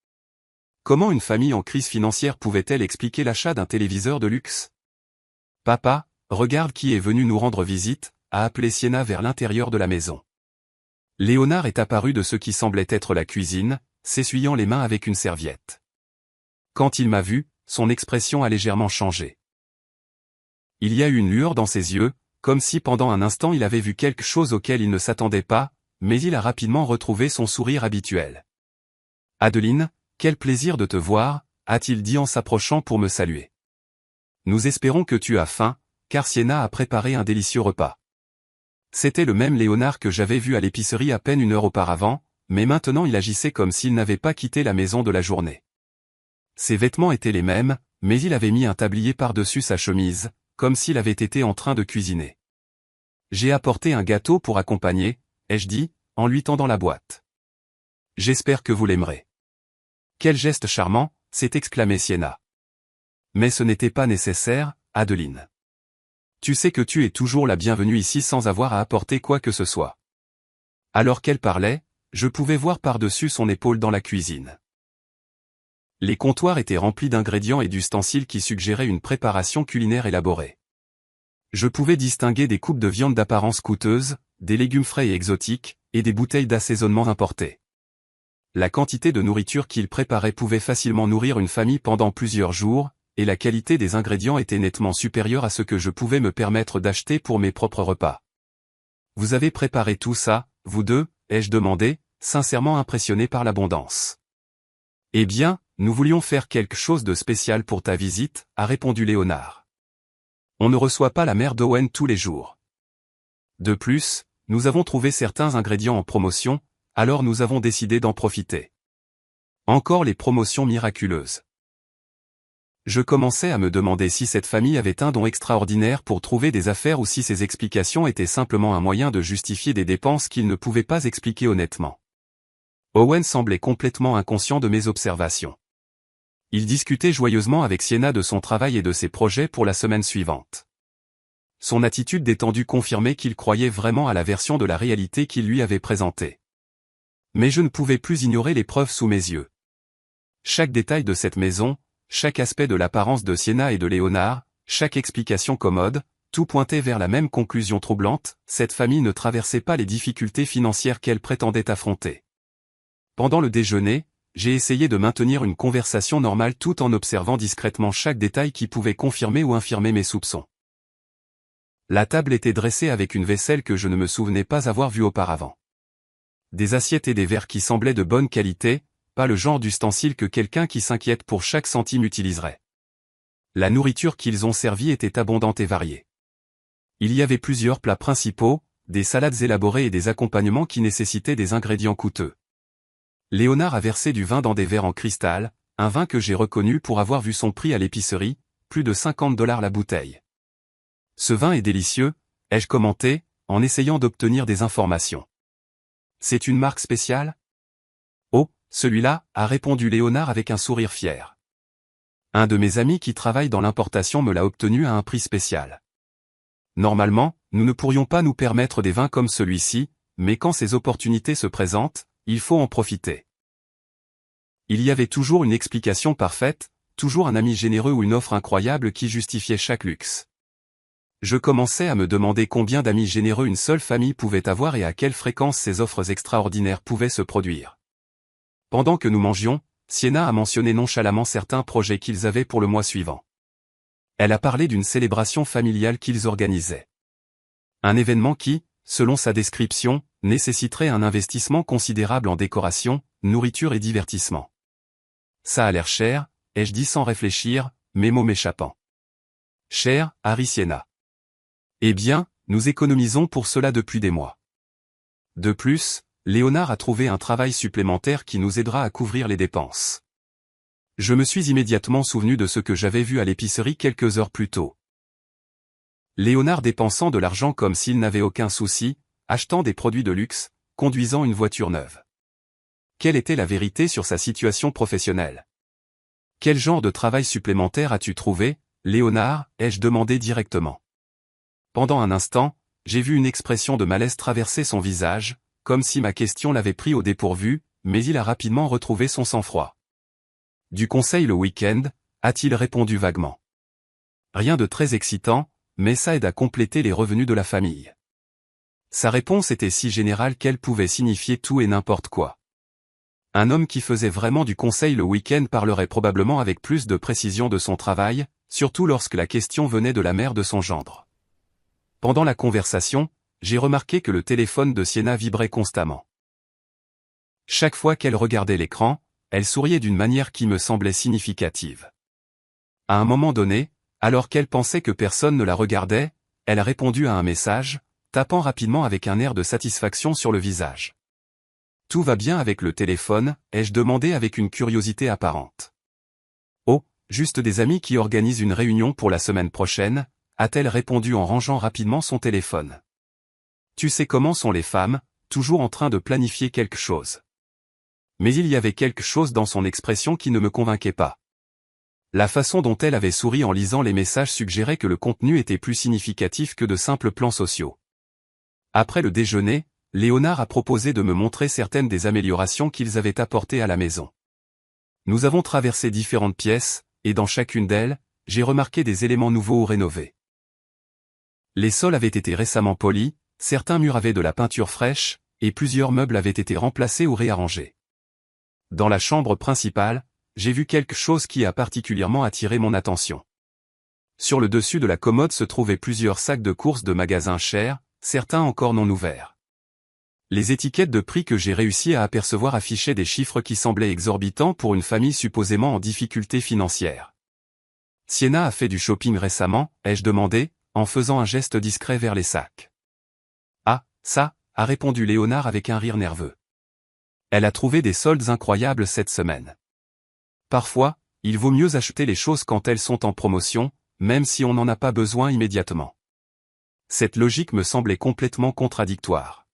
Comment une famille en crise financière pouvait-elle expliquer l'achat d'un téléviseur de luxe? « Papa, regarde qui est venu nous rendre visite », a appelé Siena vers l'intérieur de la maison. Léonard est apparu de ce qui semblait être la cuisine, s'essuyant les mains avec une serviette. Quand il m'a vu, son expression a légèrement changé. Il y a eu une lueur dans ses yeux, comme si pendant un instant il avait vu quelque chose auquel il ne s'attendait pas, mais il a rapidement retrouvé son sourire habituel. « Adeline, quel plaisir de te voir », a-t-il dit en s'approchant pour me saluer. « Nous espérons que tu as faim, car Siena a préparé un délicieux repas. » C'était le même Léonard que j'avais vu à l'épicerie à peine une heure auparavant, mais maintenant il agissait comme s'il n'avait pas quitté la maison de la journée. Ses vêtements étaient les mêmes, mais il avait mis un tablier par-dessus sa chemise, comme s'il avait été en train de cuisiner. « J'ai apporté un gâteau pour accompagner », ai-je dit, en lui tendant la boîte. J'espère que vous l'aimerez. Quel geste charmant, s'est exclamé Sienna. Mais ce n'était pas nécessaire, Adeline. Tu sais que tu es toujours la bienvenue ici sans avoir à apporter quoi que ce soit. Alors qu'elle parlait, je pouvais voir par-dessus son épaule dans la cuisine. Les comptoirs étaient remplis d'ingrédients et d'ustensiles qui suggéraient une préparation culinaire élaborée. Je pouvais distinguer des coupes de viande d'apparence coûteuse, des légumes frais et exotiques, et des bouteilles d'assaisonnement importées. La quantité de nourriture qu'il préparait pouvait facilement nourrir une famille pendant plusieurs jours, et la qualité des ingrédients était nettement supérieure à ce que je pouvais me permettre d'acheter pour mes propres repas. « Vous avez préparé tout ça, vous deux ?» ai-je demandé, sincèrement impressionné par l'abondance. « Eh bien, nous voulions faire quelque chose de spécial pour ta visite, » a répondu Léonard. « On ne reçoit pas la mère d'Owen tous les jours. De plus, nous avons trouvé certains ingrédients en promotion, alors nous avons décidé d'en profiter. Encore les promotions miraculeuses. » Je commençais à me demander si cette famille avait un don extraordinaire pour trouver des affaires ou si ces explications étaient simplement un moyen de justifier des dépenses qu'ils ne pouvaient pas expliquer honnêtement. Owen semblait complètement inconscient de mes observations. Il discutait joyeusement avec Sienna de son travail et de ses projets pour la semaine suivante. Son attitude détendue confirmait qu'il croyait vraiment à la version de la réalité qu'il lui avait présentée. Mais je ne pouvais plus ignorer les preuves sous mes yeux. Chaque détail de cette maison, chaque aspect de l'apparence de Sienna et de Léonard, chaque explication commode, tout pointait vers la même conclusion troublante, cette famille ne traversait pas les difficultés financières qu'elle prétendait affronter. Pendant le déjeuner, j'ai essayé de maintenir une conversation normale tout en observant discrètement chaque détail qui pouvait confirmer ou infirmer mes soupçons. La table était dressée avec une vaisselle que je ne me souvenais pas avoir vue auparavant. Des assiettes et des verres qui semblaient de bonne qualité, pas le genre d'ustensile que quelqu'un qui s'inquiète pour chaque centime utiliserait. La nourriture qu'ils ont servie était abondante et variée. Il y avait plusieurs plats principaux, des salades élaborées et des accompagnements qui nécessitaient des ingrédients coûteux. Léonard a versé du vin dans des verres en cristal, un vin que j'ai reconnu pour avoir vu son prix à l'épicerie, plus de $50 la bouteille. Ce vin est délicieux, ai-je commenté, en essayant d'obtenir des informations. C'est une marque spéciale ? Oh, celui-là, a répondu Léonard avec un sourire fier. Un de mes amis qui travaille dans l'importation me l'a obtenu à un prix spécial. Normalement, nous ne pourrions pas nous permettre des vins comme celui-ci, mais quand ces opportunités se présentent, il faut en profiter. Il y avait toujours une explication parfaite, toujours un ami généreux ou une offre incroyable qui justifiait chaque luxe. Je commençais à me demander combien d'amis généreux une seule famille pouvait avoir et à quelle fréquence ces offres extraordinaires pouvaient se produire. Pendant que nous mangions, Sienna a mentionné nonchalamment certains projets qu'ils avaient pour le mois suivant. Elle a parlé d'une célébration familiale qu'ils organisaient. Un événement qui, selon sa description, nécessiterait un investissement considérable en décoration, nourriture et divertissement. Ça a l'air cher, ai-je dit sans réfléchir, mes mots m'échappant. Cher, Harry Sienna. Eh bien, nous économisons pour cela depuis des mois. De plus, Léonard a trouvé un travail supplémentaire qui nous aidera à couvrir les dépenses. Je me suis immédiatement souvenu de ce que j'avais vu à l'épicerie quelques heures plus tôt. Léonard dépensant de l'argent comme s'il n'avait aucun souci, achetant des produits de luxe, conduisant une voiture neuve. Quelle était la vérité sur sa situation professionnelle? Quel genre de travail supplémentaire as-tu trouvé, Léonard, ai-je demandé directement. Pendant un instant, j'ai vu une expression de malaise traverser son visage, comme si ma question l'avait pris au dépourvu, mais il a rapidement retrouvé son sang-froid. Du conseil le week-end, a-t-il répondu vaguement. Rien de très excitant, mais ça aide à compléter les revenus de la famille. Sa réponse était si générale qu'elle pouvait signifier tout et n'importe quoi. Un homme qui faisait vraiment du conseil le week-end parlerait probablement avec plus de précision de son travail, surtout lorsque la question venait de la mère de son gendre. Pendant la conversation, j'ai remarqué que le téléphone de Sienna vibrait constamment. Chaque fois qu'elle regardait l'écran, elle souriait d'une manière qui me semblait significative. À un moment donné, alors qu'elle pensait que personne ne la regardait, elle a répondu à un message, tapant rapidement avec un air de satisfaction sur le visage. « Tout va bien avec le téléphone ?» ai-je demandé avec une curiosité apparente. « Oh, juste des amis qui organisent une réunion pour la semaine prochaine ?» a-t-elle répondu en rangeant rapidement son téléphone. « Tu sais comment sont les femmes, toujours en train de planifier quelque chose. » Mais il y avait quelque chose dans son expression qui ne me convainquait pas. La façon dont elle avait souri en lisant les messages suggérait que le contenu était plus significatif que de simples plans sociaux. Après le déjeuner, Léonard a proposé de me montrer certaines des améliorations qu'ils avaient apportées à la maison. Nous avons traversé différentes pièces, et dans chacune d'elles, j'ai remarqué des éléments nouveaux ou rénovés. Les sols avaient été récemment polis, certains murs avaient de la peinture fraîche, et plusieurs meubles avaient été remplacés ou réarrangés. Dans la chambre principale, j'ai vu quelque chose qui a particulièrement attiré mon attention. Sur le dessus de la commode se trouvaient plusieurs sacs de courses de magasins chers, certains encore non ouverts. Les étiquettes de prix que j'ai réussi à apercevoir affichaient des chiffres qui semblaient exorbitants pour une famille supposément en difficulté financière. « Sienna a fait du shopping récemment ?» ai-je demandé, en faisant un geste discret vers les sacs. « Ah, ça » a répondu Léonard avec un rire nerveux. « Elle a trouvé des soldes incroyables cette semaine. Parfois, il vaut mieux acheter les choses quand elles sont en promotion, même si on n'en a pas besoin immédiatement. » Cette logique me semblait complètement contradictoire.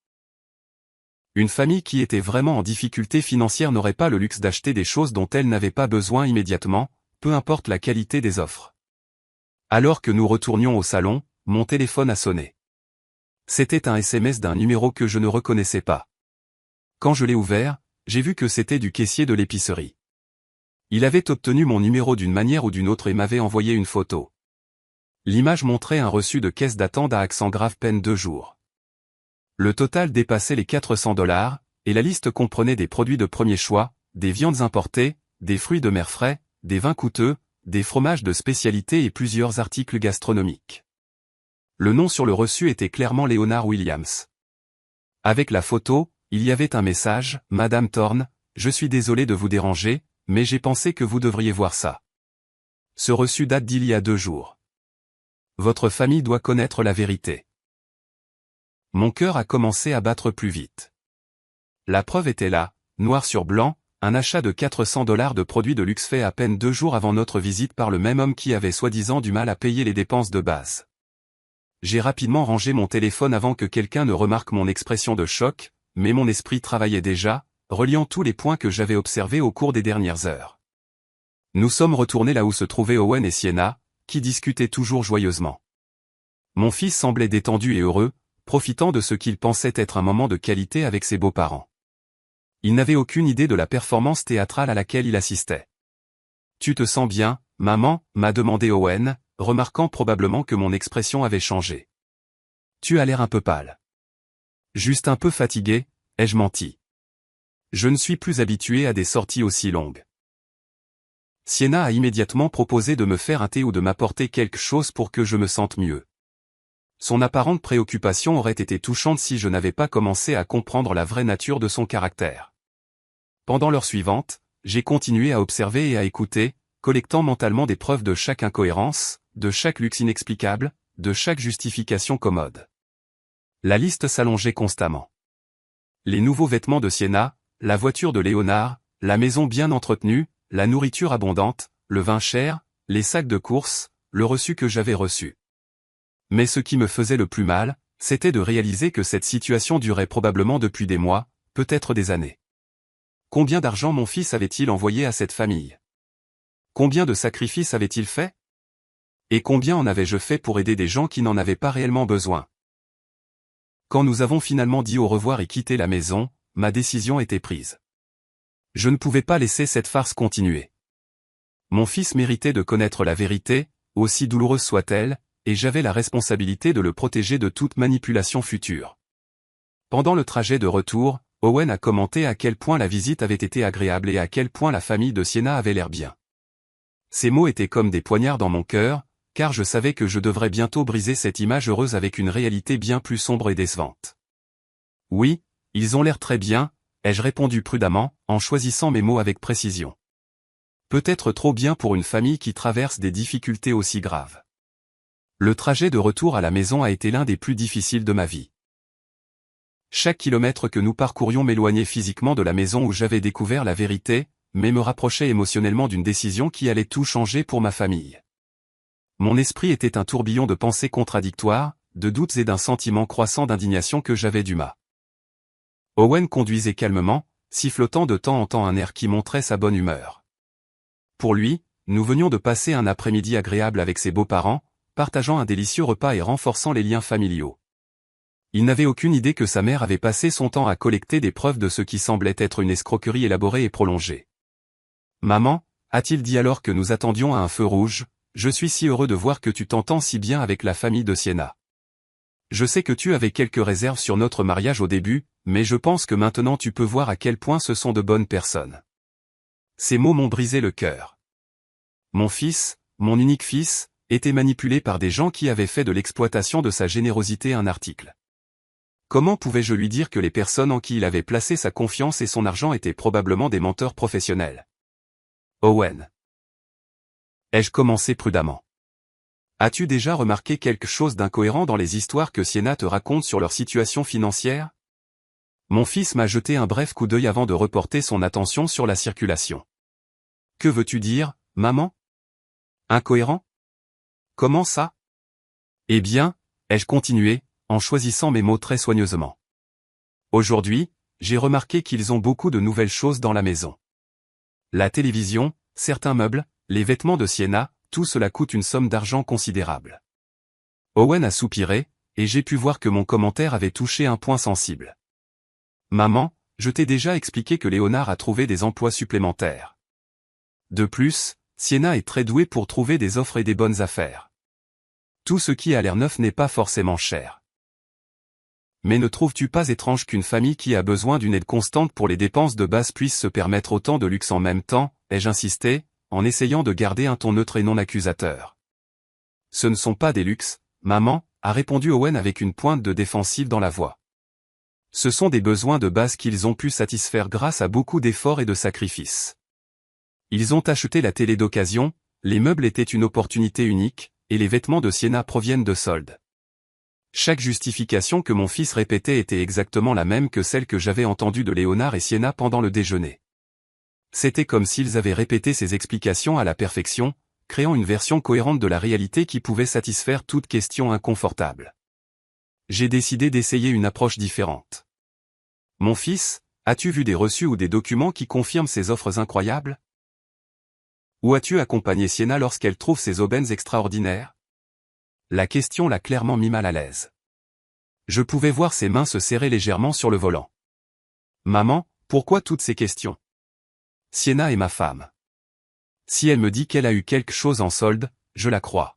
Une famille qui était vraiment en difficulté financière n'aurait pas le luxe d'acheter des choses dont elle n'avait pas besoin immédiatement, peu importe la qualité des offres. Alors que nous retournions au salon, mon téléphone a sonné. C'était un SMS d'un numéro que je ne reconnaissais pas. Quand je l'ai ouvert, j'ai vu que c'était du caissier de l'épicerie. Il avait obtenu mon numéro d'une manière ou d'une autre et m'avait envoyé une photo. L'image montrait un reçu de caisse d'attente à accent grave peine 2 jours. Le total dépassait les $400, et la liste comprenait des produits de premier choix, des viandes importées, des fruits de mer frais, des vins coûteux, des fromages de spécialité et plusieurs articles gastronomiques. Le nom sur le reçu était clairement Léonard Williams. Avec la photo, il y avait un message: « Madame Thorne, je suis désolé de vous déranger, mais j'ai pensé que vous devriez voir ça. Ce reçu date d'il y a 2 jours. Votre famille doit connaître la vérité. » Mon cœur a commencé à battre plus vite. La preuve était là, noir sur blanc, un achat de $400 de produits de luxe fait à peine 2 jours avant notre visite par le même homme qui avait soi-disant du mal à payer les dépenses de base. J'ai rapidement rangé mon téléphone avant que quelqu'un ne remarque mon expression de choc, mais mon esprit travaillait déjà, reliant tous les points que j'avais observés au cours des dernières heures. Nous sommes retournés là où se trouvaient Owen et Sienna, qui discutaient toujours joyeusement. Mon fils semblait détendu et heureux, profitant de ce qu'il pensait être un moment de qualité avec ses beaux-parents. Il n'avait aucune idée de la performance théâtrale à laquelle il assistait. « Tu te sens bien, maman ?» m'a demandé Owen, remarquant probablement que mon expression avait changé. « Tu as l'air un peu pâle. »« Juste un peu fatigué » ai-je menti. Je ne suis plus habitué à des sorties aussi longues. Sienna a immédiatement proposé de me faire un thé ou de m'apporter quelque chose pour que je me sente mieux. Son apparente préoccupation aurait été touchante si je n'avais pas commencé à comprendre la vraie nature de son caractère. Pendant l'heure suivante, j'ai continué à observer et à écouter, collectant mentalement des preuves de chaque incohérence, de chaque luxe inexplicable, de chaque justification commode. La liste s'allongeait constamment. Les nouveaux vêtements de Sienna, la voiture de Léonard, la maison bien entretenue, la nourriture abondante, le vin cher, les sacs de courses, le reçu que j'avais reçu. Mais ce qui me faisait le plus mal, c'était de réaliser que cette situation durait probablement depuis des mois, peut-être des années. Combien d'argent mon fils avait-il envoyé à cette famille? Combien de sacrifices avait-il fait? Et combien en avais-je fait pour aider des gens qui n'en avaient pas réellement besoin? Quand nous avons finalement dit au revoir et quitté la maison, ma décision était prise. Je ne pouvais pas laisser cette farce continuer. Mon fils méritait de connaître la vérité, aussi douloureuse soit-elle, et j'avais la responsabilité de le protéger de toute manipulation future. Pendant le trajet de retour, Owen a commenté à quel point la visite avait été agréable et à quel point la famille de Sienna avait l'air bien. Ces mots étaient comme des poignards dans mon cœur, car je savais que je devrais bientôt briser cette image heureuse avec une réalité bien plus sombre et décevante. Oui, ils ont l'air très bien, ai-je répondu prudemment, en choisissant mes mots avec précision. Peut-être trop bien pour une famille qui traverse des difficultés aussi graves. Le trajet de retour à la maison a été l'un des plus difficiles de ma vie. Chaque kilomètre que nous parcourions m'éloignait physiquement de la maison où j'avais découvert la vérité, mais me rapprochait émotionnellement d'une décision qui allait tout changer pour ma famille. Mon esprit était un tourbillon de pensées contradictoires, de doutes et d'un sentiment croissant d'indignation que j'avais du mal. Owen conduisait calmement, sifflotant de temps en temps un air qui montrait sa bonne humeur. Pour lui, nous venions de passer un après-midi agréable avec ses beaux-parents, partageant un délicieux repas et renforçant les liens familiaux. Il n'avait aucune idée que sa mère avait passé son temps à collecter des preuves de ce qui semblait être une escroquerie élaborée et prolongée. « Maman », a-t-il dit alors que nous attendions à un feu rouge, « je suis si heureux de voir que tu t'entends si bien avec la famille de Sienna. Je sais que tu avais quelques réserves sur notre mariage au début, mais je pense que maintenant tu peux voir à quel point ce sont de bonnes personnes. » Ces mots m'ont brisé le cœur. Mon fils, mon unique fils, était manipulé par des gens qui avaient fait de l'exploitation de sa générosité un article. Comment pouvais-je lui dire que les personnes en qui il avait placé sa confiance et son argent étaient probablement des menteurs professionnels? Owen. Ai-je commencé prudemment. As-tu déjà remarqué quelque chose d'incohérent dans les histoires que Sienna te raconte sur leur situation financière? Mon fils m'a jeté un bref coup d'œil avant de reporter son attention sur la circulation. Que veux-tu dire, maman? Incohérent? Comment ça? Eh bien, ai-je continué, en choisissant mes mots très soigneusement. Aujourd'hui, j'ai remarqué qu'ils ont beaucoup de nouvelles choses dans la maison. La télévision, certains meubles, les vêtements de Sienna, tout cela coûte une somme d'argent considérable. Owen a soupiré, et j'ai pu voir que mon commentaire avait touché un point sensible. Maman, je t'ai déjà expliqué que Léonard a trouvé des emplois supplémentaires. De plus, Sienna est très douée pour trouver des offres et des bonnes affaires. Tout ce qui a l'air neuf n'est pas forcément cher. Mais ne trouves-tu pas étrange qu'une famille qui a besoin d'une aide constante pour les dépenses de base puisse se permettre autant de luxe en même temps, ai-je insisté, en essayant de garder un ton neutre et non accusateur. Ce ne sont pas des luxes, maman, a répondu Owen avec une pointe de défensive dans la voix. Ce sont des besoins de base qu'ils ont pu satisfaire grâce à beaucoup d'efforts et de sacrifices. Ils ont acheté la télé d'occasion, les meubles étaient une opportunité unique, et les vêtements de Sienna proviennent de soldes. Chaque justification que mon fils répétait était exactement la même que celle que j'avais entendue de Léonard et Sienna pendant le déjeuner. C'était comme s'ils avaient répété ces explications à la perfection, créant une version cohérente de la réalité qui pouvait satisfaire toute question inconfortable. J'ai décidé d'essayer une approche différente. Mon fils, as-tu vu des reçus ou des documents qui confirment ces offres incroyables? Où as-tu accompagné Sienna lorsqu'elle trouve ces aubaines extraordinaires? La question l'a clairement mis mal à l'aise. Je pouvais voir ses mains se serrer légèrement sur le volant. Maman, pourquoi toutes ces questions? Sienna est ma femme. Si elle me dit qu'elle a eu quelque chose en solde, je la crois.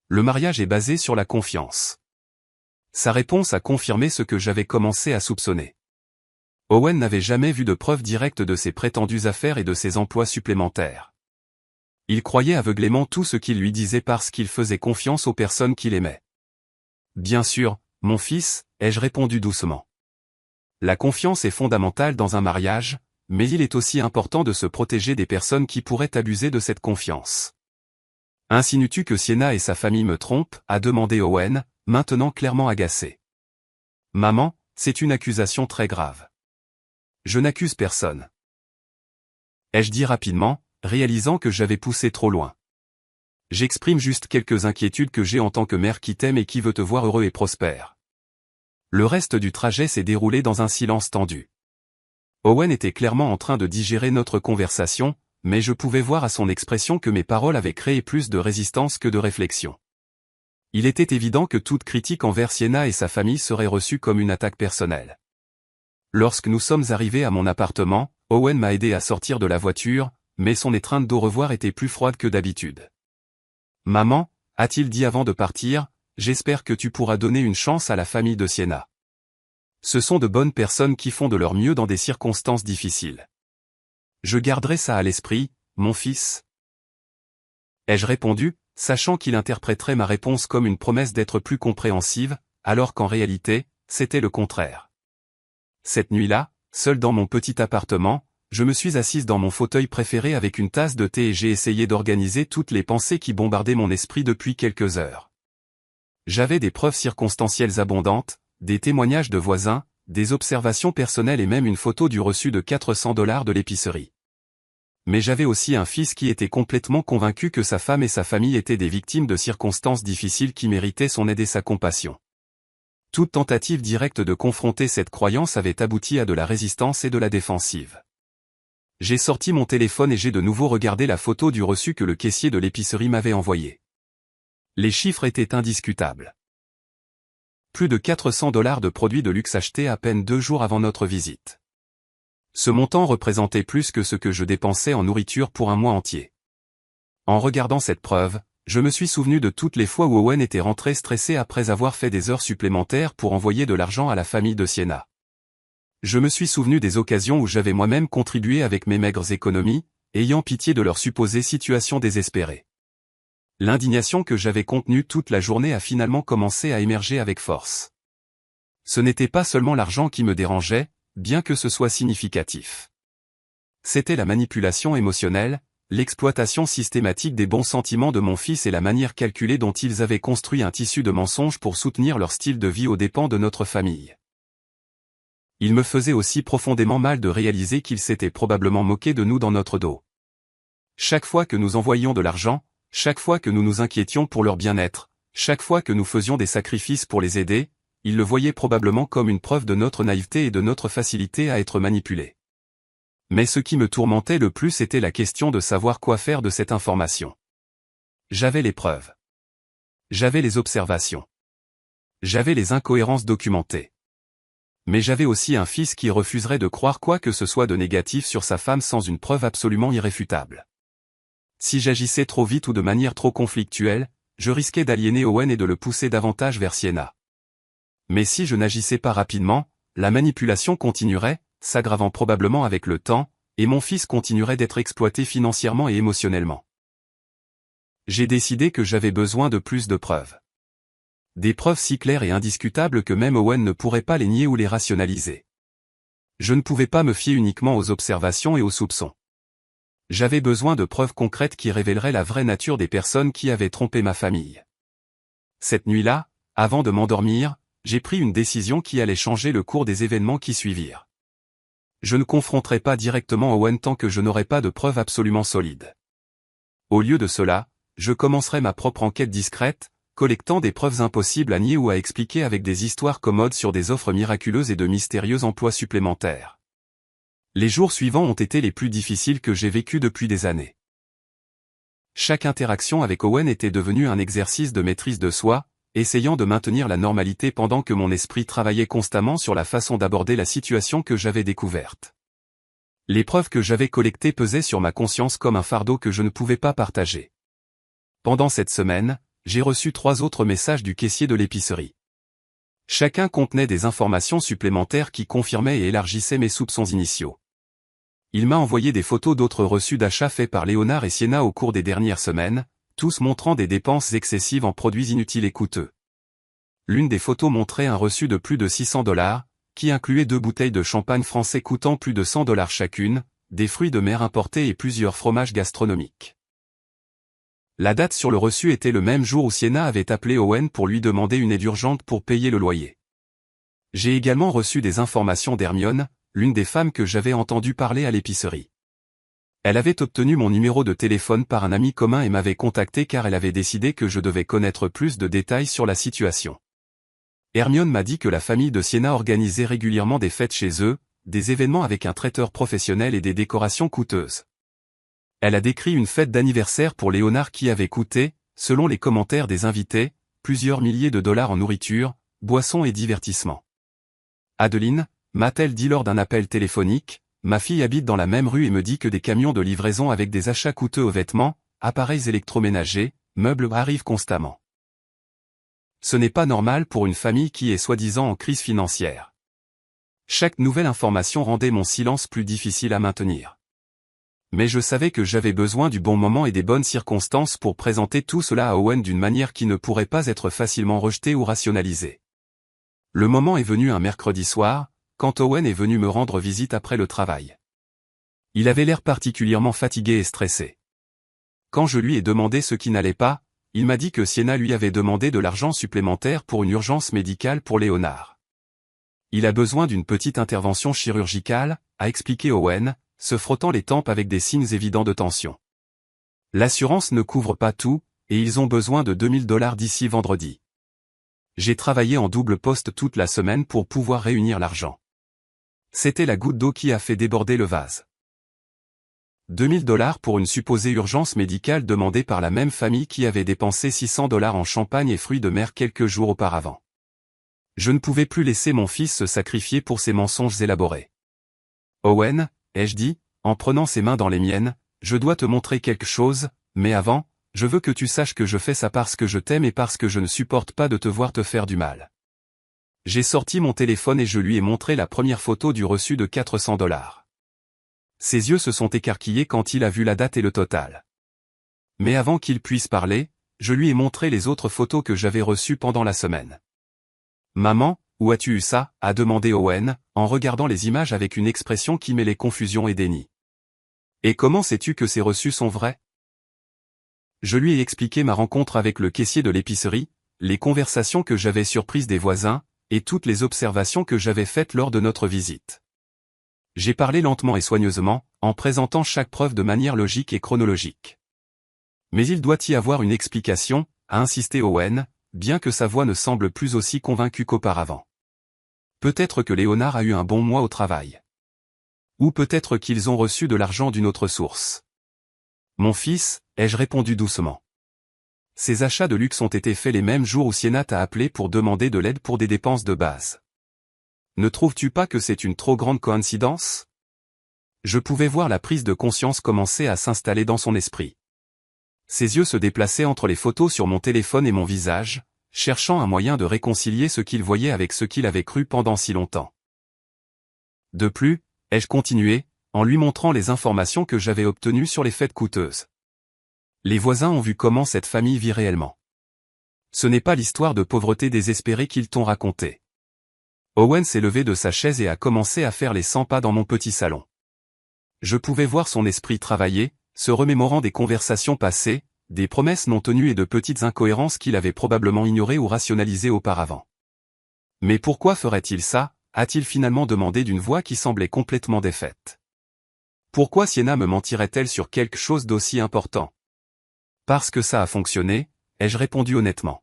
Le mariage est basé sur la confiance. Sa réponse a confirmé ce que j'avais commencé à soupçonner. Owen n'avait jamais vu de preuves directes de ses prétendues affaires et de ses emplois supplémentaires. Il croyait aveuglément tout ce qu'il lui disait parce qu'il faisait confiance aux personnes qu'il aimait. Bien sûr, mon fils, ai-je répondu doucement. La confiance est fondamentale dans un mariage, mais il est aussi important de se protéger des personnes qui pourraient abuser de cette confiance. Insinues-tu que Sienna et sa famille me trompent, a demandé Owen, maintenant clairement agacé. Maman, c'est une accusation très grave. Je n'accuse personne. Ai-je dit rapidement, réalisant que j'avais poussé trop loin. J'exprime juste quelques inquiétudes que j'ai en tant que mère qui t'aime et qui veut te voir heureux et prospère. Le reste du trajet s'est déroulé dans un silence tendu. Owen était clairement en train de digérer notre conversation, mais je pouvais voir à son expression que mes paroles avaient créé plus de résistance que de réflexion. Il était évident que toute critique envers Sienna et sa famille serait reçue comme une attaque personnelle. Lorsque nous sommes arrivés à mon appartement, Owen m'a aidé à sortir de la voiture, mais son étreinte d'au revoir était plus froide que d'habitude. Maman, a-t-il dit avant de partir, j'espère que tu pourras donner une chance à la famille de Sienna. Ce sont de bonnes personnes qui font de leur mieux dans des circonstances difficiles. Je garderai ça à l'esprit, mon fils. Ai-je répondu, sachant qu'il interpréterait ma réponse comme une promesse d'être plus compréhensive, alors qu'en réalité, c'était le contraire. Cette nuit-là, seul dans mon petit appartement, je me suis assise dans mon fauteuil préféré avec une tasse de thé et j'ai essayé d'organiser toutes les pensées qui bombardaient mon esprit depuis quelques heures. J'avais des preuves circonstancielles abondantes, des témoignages de voisins, des observations personnelles et même une photo du reçu de $400 de l'épicerie. Mais j'avais aussi un fils qui était complètement convaincu que sa femme et sa famille étaient des victimes de circonstances difficiles qui méritaient son aide et sa compassion. Toute tentative directe de confronter cette croyance avait abouti à de la résistance et de la défensive. J'ai sorti mon téléphone et j'ai de nouveau regardé la photo du reçu que le caissier de l'épicerie m'avait envoyé. Les chiffres étaient indiscutables. Plus de $400 de produits de luxe achetés à peine 2 jours avant notre visite. Ce montant représentait plus que ce que je dépensais en nourriture pour un mois entier. En regardant cette preuve, je me suis souvenu de toutes les fois où Owen était rentré stressé après avoir fait des heures supplémentaires pour envoyer de l'argent à la famille de Sienna. Je me suis souvenu des occasions où j'avais moi-même contribué avec mes maigres économies, ayant pitié de leur supposée situation désespérée. L'indignation que j'avais contenue toute la journée a finalement commencé à émerger avec force. Ce n'était pas seulement l'argent qui me dérangeait, bien que ce soit significatif. C'était la manipulation émotionnelle, l'exploitation systématique des bons sentiments de mon fils et la manière calculée dont ils avaient construit un tissu de mensonges pour soutenir leur style de vie aux dépens de notre famille. Il me faisait aussi profondément mal de réaliser qu'ils s'étaient probablement moqués de nous dans notre dos. Chaque fois que nous envoyions de l'argent, chaque fois que nous nous inquiétions pour leur bien-être, chaque fois que nous faisions des sacrifices pour les aider, ils le voyaient probablement comme une preuve de notre naïveté et de notre facilité à être manipulés. Mais ce qui me tourmentait le plus était la question de savoir quoi faire de cette information. J'avais les preuves. J'avais les observations. J'avais les incohérences documentées. Mais j'avais aussi un fils qui refuserait de croire quoi que ce soit de négatif sur sa femme sans une preuve absolument irréfutable. Si j'agissais trop vite ou de manière trop conflictuelle, je risquais d'aliéner Owen et de le pousser davantage vers Sienna. Mais si je n'agissais pas rapidement, la manipulation continuerait, s'aggravant probablement avec le temps, et mon fils continuerait d'être exploité financièrement et émotionnellement. J'ai décidé que j'avais besoin de plus de preuves. Des preuves si claires et indiscutables que même Owen ne pourrait pas les nier ou les rationaliser. Je ne pouvais pas me fier uniquement aux observations et aux soupçons. J'avais besoin de preuves concrètes qui révéleraient la vraie nature des personnes qui avaient trompé ma famille. Cette nuit-là, avant de m'endormir, j'ai pris une décision qui allait changer le cours des événements qui suivirent. Je ne confronterai pas directement Owen tant que je n'aurai pas de preuves absolument solides. Au lieu de cela, je commencerai ma propre enquête discrète, collectant des preuves impossibles à nier ou à expliquer avec des histoires commodes sur des offres miraculeuses et de mystérieux emplois supplémentaires. Les jours suivants ont été les plus difficiles que j'ai vécus depuis des années. Chaque interaction avec Owen était devenue un exercice de maîtrise de soi, essayant de maintenir la normalité pendant que mon esprit travaillait constamment sur la façon d'aborder la situation que j'avais découverte. Les preuves que j'avais collectées pesaient sur ma conscience comme un fardeau que je ne pouvais pas partager. Pendant cette semaine, j'ai reçu 3 autres messages du caissier de l'épicerie. Chacun contenait des informations supplémentaires qui confirmaient et élargissaient mes soupçons initiaux. Il m'a envoyé des photos d'autres reçus d'achat faits par Léonard et Sienna au cours des dernières semaines, tous montrant des dépenses excessives en produits inutiles et coûteux. L'une des photos montrait un reçu de plus de $600, qui incluait 2 bouteilles de champagne français coûtant plus de $100 chacune, des fruits de mer importés et plusieurs fromages gastronomiques. La date sur le reçu était le même jour où Sienna avait appelé Owen pour lui demander une aide urgente pour payer le loyer. J'ai également reçu des informations d'Hermione, l'une des femmes que j'avais entendu parler à l'épicerie. Elle avait obtenu mon numéro de téléphone par un ami commun et m'avait contacté car elle avait décidé que je devais connaître plus de détails sur la situation. Hermione m'a dit que la famille de Sienna organisait régulièrement des fêtes chez eux, des événements avec un traiteur professionnel et des décorations coûteuses. Elle a décrit une fête d'anniversaire pour Léonard qui avait coûté, selon les commentaires des invités, plusieurs milliers de dollars en nourriture, boissons et divertissements. Adeline, m'a-t-elle dit lors d'un appel téléphonique, ma fille habite dans la même rue et me dit que des camions de livraison avec des achats coûteux aux vêtements, appareils électroménagers, meubles arrivent constamment. Ce n'est pas normal pour une famille qui est soi-disant en crise financière. Chaque nouvelle information rendait mon silence plus difficile à maintenir. Mais je savais que j'avais besoin du bon moment et des bonnes circonstances pour présenter tout cela à Owen d'une manière qui ne pourrait pas être facilement rejetée ou rationalisée. Le moment est venu un mercredi soir, quand Owen est venu me rendre visite après le travail. Il avait l'air particulièrement fatigué et stressé. Quand je lui ai demandé ce qui n'allait pas, il m'a dit que Sienna lui avait demandé de l'argent supplémentaire pour une urgence médicale pour Léonard. Il a besoin d'une petite intervention chirurgicale, a expliqué Owen, se frottant les tempes avec des signes évidents de tension. L'assurance ne couvre pas tout, et ils ont besoin de $2000 d'ici vendredi. J'ai travaillé en double poste toute la semaine pour pouvoir réunir l'argent. C'était la goutte d'eau qui a fait déborder le vase. 2000 $ pour une supposée urgence médicale demandée par la même famille qui avait dépensé 600 $ en champagne et fruits de mer quelques jours auparavant. Je ne pouvais plus laisser mon fils se sacrifier pour ces mensonges élaborés. Owen, ai-je dit, en prenant ses mains dans les miennes, je dois te montrer quelque chose, mais avant, je veux que tu saches que je fais ça parce que je t'aime et parce que je ne supporte pas de te voir te faire du mal. J'ai sorti mon téléphone et je lui ai montré la première photo du reçu de 400 $. Ses yeux se sont écarquillés quand il a vu la date et le total. Mais avant qu'il puisse parler, je lui ai montré les autres photos que j'avais reçues pendant la semaine. « Maman, où as-tu eu ça ?» a demandé Owen, en regardant les images avec une expression qui mêlait confusion et déni. « Et comment sais-tu que ces reçus sont vrais ?» Je lui ai expliqué ma rencontre avec le caissier de l'épicerie, les conversations que j'avais surprises des voisins, et toutes les observations que j'avais faites lors de notre visite. J'ai parlé lentement et soigneusement, en présentant chaque preuve de manière logique et chronologique. Mais il doit y avoir une explication, a insisté Owen, bien que sa voix ne semble plus aussi convaincue qu'auparavant. Peut-être que Léonard a eu un bon mois au travail. Ou peut-être qu'ils ont reçu de l'argent d'une autre source. Mon fils, ai-je répondu doucement. Ces achats de luxe ont été faits les mêmes jours où Sienna t'a appelé pour demander de l'aide pour des dépenses de base. Ne trouves-tu pas que c'est une trop grande coïncidence ? Je pouvais voir la prise de conscience commencer à s'installer dans son esprit. Ses yeux se déplaçaient entre les photos sur mon téléphone et mon visage, cherchant un moyen de réconcilier ce qu'il voyait avec ce qu'il avait cru pendant si longtemps. De plus, ai-je continué, en lui montrant les informations que j'avais obtenues sur les fêtes coûteuses. Les voisins ont vu comment cette famille vit réellement. Ce n'est pas l'histoire de pauvreté désespérée qu'ils t'ont racontée. Owen s'est levé de sa chaise et a commencé à faire les 100 pas dans mon petit salon. Je pouvais voir son esprit travailler, se remémorant des conversations passées, des promesses non tenues et de petites incohérences qu'il avait probablement ignorées ou rationalisées auparavant. Mais pourquoi ferait-il ça ? A-t-il finalement demandé d'une voix qui semblait complètement défaite. Pourquoi Sienna me mentirait-elle sur quelque chose d'aussi important ? Parce que ça a fonctionné, ai-je répondu honnêtement.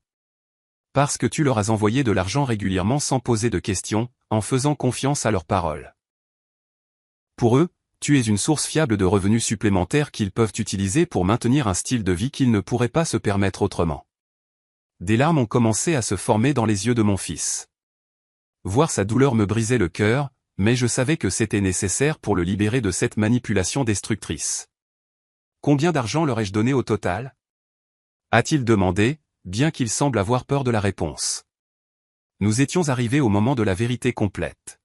Parce que tu leur as envoyé de l'argent régulièrement sans poser de questions, en faisant confiance à leurs paroles. Pour eux, tu es une source fiable de revenus supplémentaires qu'ils peuvent utiliser pour maintenir un style de vie qu'ils ne pourraient pas se permettre autrement. Des larmes ont commencé à se former dans les yeux de mon fils. Voir sa douleur me brisait le cœur, mais je savais que c'était nécessaire pour le libérer de cette manipulation destructrice. Combien d'argent leur ai-je donné au total ? A-t-il demandé, bien qu'il semble avoir peur de la réponse. Nous étions arrivés au moment de la vérité complète.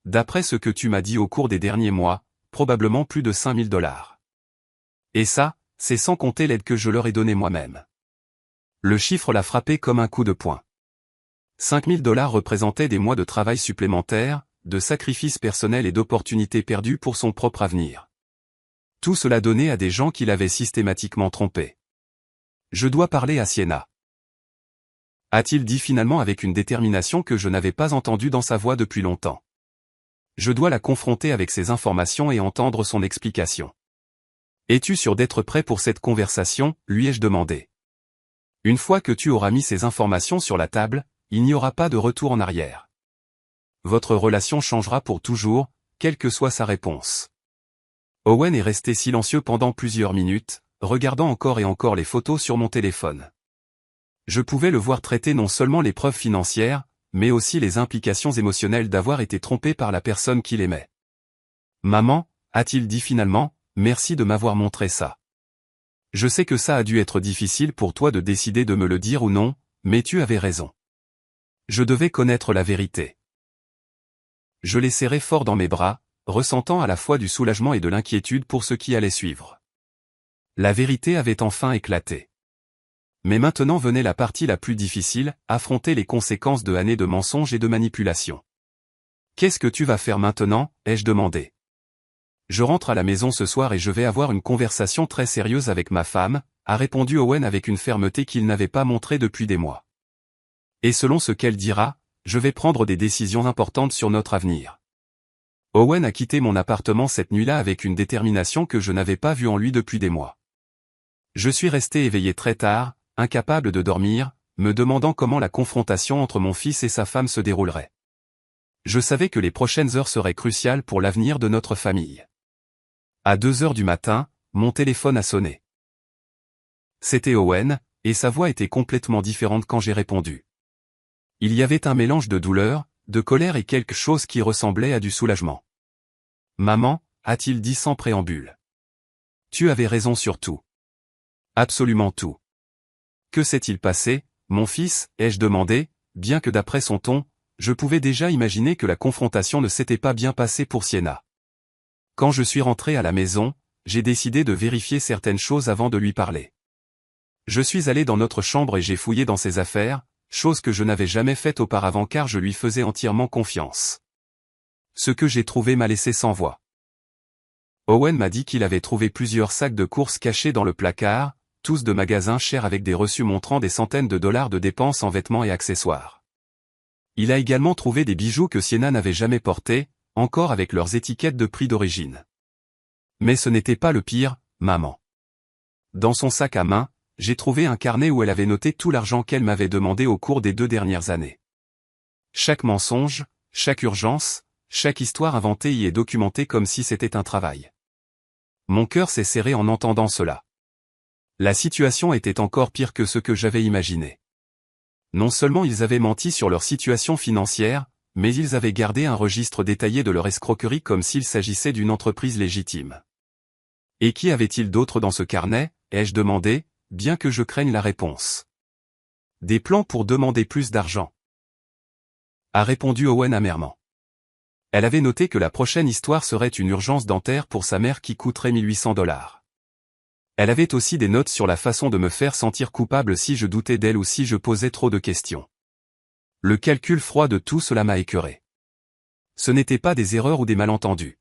D'après ce que tu m'as dit au cours des derniers mois, probablement plus de 5000 $. Et ça, c'est sans compter l'aide que je leur ai donnée moi-même. Le chiffre l'a frappé comme un coup de poing. 5000 $ représentaient des mois de travail supplémentaires, de sacrifices personnels et d'opportunités perdues pour son propre avenir. Tout cela donné à des gens qui l'avaient systématiquement trompé. Je dois parler à Sienna. A-t-il dit finalement avec une détermination que je n'avais pas entendue dans sa voix depuis longtemps. Je dois la confronter avec ces informations et entendre son explication. Es-tu sûr d'être prêt pour cette conversation, lui ai-je demandé. Une fois que tu auras mis ces informations sur la table, il n'y aura pas de retour en arrière. Votre relation changera pour toujours, quelle que soit sa réponse. Owen est resté silencieux pendant plusieurs minutes, regardant encore et encore les photos sur mon téléphone. Je pouvais le voir traiter non seulement les preuves financières, mais aussi les implications émotionnelles d'avoir été trompé par la personne qu'il aimait. « Maman » a-t-il dit finalement, « merci de m'avoir montré ça. Je sais que ça a dû être difficile pour toi de décider de me le dire ou non, mais tu avais raison. Je devais connaître la vérité. » Je l'ai serré fort dans mes bras, ressentant à la fois du soulagement et de l'inquiétude pour ce qui allait suivre. La vérité avait enfin éclaté. Mais maintenant venait la partie la plus difficile, affronter les conséquences de années de mensonges et de manipulations. « Qu'est-ce que tu vas faire maintenant ?» ai-je demandé. « Je rentre à la maison ce soir et je vais avoir une conversation très sérieuse avec ma femme, » a répondu Owen avec une fermeté qu'il n'avait pas montrée depuis des mois. « Et selon ce qu'elle dira, je vais prendre des décisions importantes sur notre avenir. » Owen a quitté mon appartement cette nuit-là avec une détermination que je n'avais pas vue en lui depuis des mois. Je suis resté éveillé très tard, incapable de dormir, me demandant comment la confrontation entre mon fils et sa femme se déroulerait. Je savais que les prochaines heures seraient cruciales pour l'avenir de notre famille. À 2 heures du matin, mon téléphone a sonné. C'était Owen, et sa voix était complètement différente quand j'ai répondu. Il y avait un mélange de douleur, de colère et quelque chose qui ressemblait à du soulagement. « Maman », a-t-il dit sans préambule. « Tu avais raison sur tout. Absolument tout. » « Que s'est-il passé, mon fils ?» ai-je demandé, bien que d'après son ton, je pouvais déjà imaginer que la confrontation ne s'était pas bien passée pour Sienna. Quand je suis rentré à la maison, j'ai décidé de vérifier certaines choses avant de lui parler. Je suis allé dans notre chambre et j'ai fouillé dans ses affaires, chose que je n'avais jamais faite auparavant car je lui faisais entièrement confiance. Ce que j'ai trouvé m'a laissé sans voix. Owen m'a dit qu'il avait trouvé plusieurs sacs de courses cachés dans le placard, tous de magasins chers avec des reçus montrant des centaines de dollars de dépenses en vêtements et accessoires. Il a également trouvé des bijoux que Sienna n'avait jamais portés, encore avec leurs étiquettes de prix d'origine. Mais ce n'était pas le pire, maman. Dans son sac à main, j'ai trouvé un carnet où elle avait noté tout l'argent qu'elle m'avait demandé au cours des 2 dernières années. Chaque mensonge, chaque urgence, chaque histoire inventée y est documentée comme si c'était un travail. Mon cœur s'est serré en entendant cela. La situation était encore pire que ce que j'avais imaginé. Non seulement ils avaient menti sur leur situation financière, mais ils avaient gardé un registre détaillé de leur escroquerie comme s'il s'agissait d'une entreprise légitime. Et qui avait-il d'autre dans ce carnet, ai-je demandé, bien que je craigne la réponse. Des plans pour demander plus d'argent. A répondu Owen amèrement. Elle avait noté que la prochaine histoire serait une urgence dentaire pour sa mère qui coûterait 1800 $. Elle avait aussi des notes sur la façon de me faire sentir coupable si je doutais d'elle ou si je posais trop de questions. Le calcul froid de tout cela m'a écœuré. Ce n'étaient pas des erreurs ou des malentendus.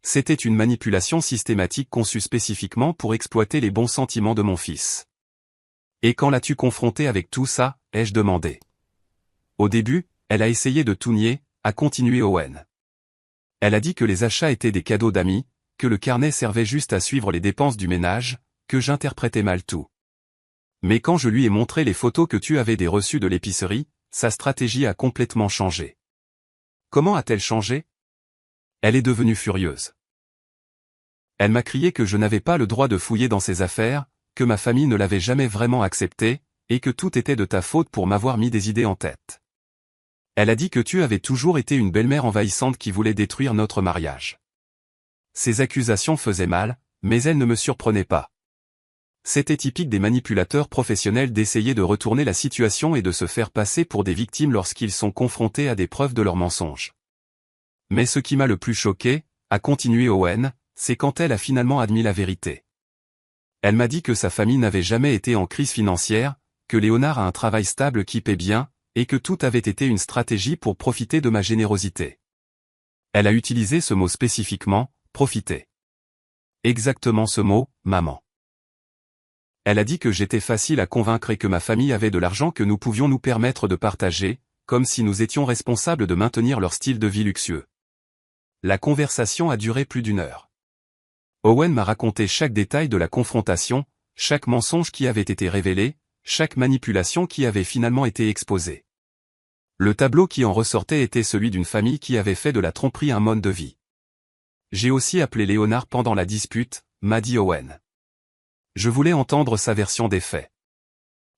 C'était une manipulation systématique conçue spécifiquement pour exploiter les bons sentiments de mon fils. Et quand l'as-tu confronté avec tout ça, ai-je demandé. Au début, elle a essayé de tout nier, a continué Owen. Elle a dit que les achats étaient des cadeaux d'amis, que le carnet servait juste à suivre les dépenses du ménage, que j'interprétais mal tout. Mais quand je lui ai montré les photos que tu avais des reçus de l'épicerie, sa stratégie a complètement changé. Comment a-t-elle changé? Elle est devenue furieuse. Elle m'a crié que je n'avais pas le droit de fouiller dans ses affaires, que ma famille ne l'avait jamais vraiment accepté, et que tout était de ta faute pour m'avoir mis des idées en tête. Elle a dit que tu avais toujours été une belle-mère envahissante qui voulait détruire notre mariage. Ces accusations faisaient mal, mais elles ne me surprenaient pas. C'était typique des manipulateurs professionnels d'essayer de retourner la situation et de se faire passer pour des victimes lorsqu'ils sont confrontés à des preuves de leurs mensonges. Mais ce qui m'a le plus choqué, a continué Owen, c'est quand elle a finalement admis la vérité. Elle m'a dit que sa famille n'avait jamais été en crise financière, que Léonard a un travail stable qui paie bien, et que tout avait été une stratégie pour profiter de ma générosité. Elle a utilisé ce mot spécifiquement, profiter. Exactement ce mot, maman. Elle a dit que j'étais facile à convaincre et que ma famille avait de l'argent que nous pouvions nous permettre de partager, comme si nous étions responsables de maintenir leur style de vie luxueux. La conversation a duré plus d'1 heure. Owen m'a raconté chaque détail de la confrontation, chaque mensonge qui avait été révélé, chaque manipulation qui avait finalement été exposée. Le tableau qui en ressortait était celui d'une famille qui avait fait de la tromperie un mode de vie. J'ai aussi appelé Léonard pendant la dispute, m'a dit Owen. Je voulais entendre sa version des faits.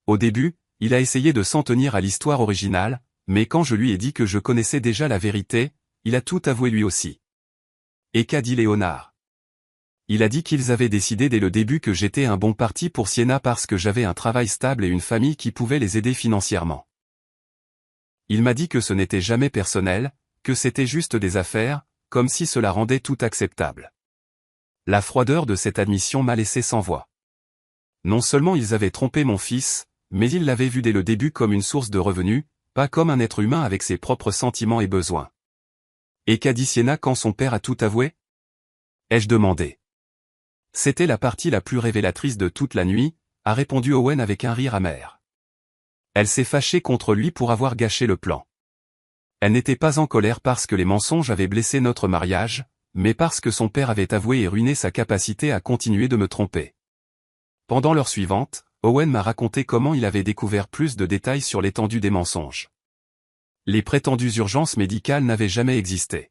Au début, il a essayé de s'en tenir à l'histoire originale, mais quand je lui ai dit que je connaissais déjà la vérité, il a tout avoué lui aussi. Et qu'a dit Léonard? Il a dit qu'ils avaient décidé dès le début que j'étais un bon parti pour Sienna parce que j'avais un travail stable et une famille qui pouvait les aider financièrement. Il m'a dit que ce n'était jamais personnel, que c'était juste des affaires, comme si cela rendait tout acceptable. La froideur de cette admission m'a laissé sans voix. Non seulement ils avaient trompé mon fils, mais ils l'avaient vu dès le début comme une source de revenus, pas comme un être humain avec ses propres sentiments et besoins. Et qu'a dit Sienna quand son père a tout avoué? Ai-je demandé. C'était la partie la plus révélatrice de toute la nuit, a répondu Owen avec un rire amer. Elle s'est fâchée contre lui pour avoir gâché le plan. Elle n'était pas en colère parce que les mensonges avaient blessé notre mariage, mais parce que son père avait avoué et ruiné sa capacité à continuer de me tromper. Pendant l'heure suivante, Owen m'a raconté comment il avait découvert plus de détails sur l'étendue des mensonges. Les prétendues urgences médicales n'avaient jamais existé.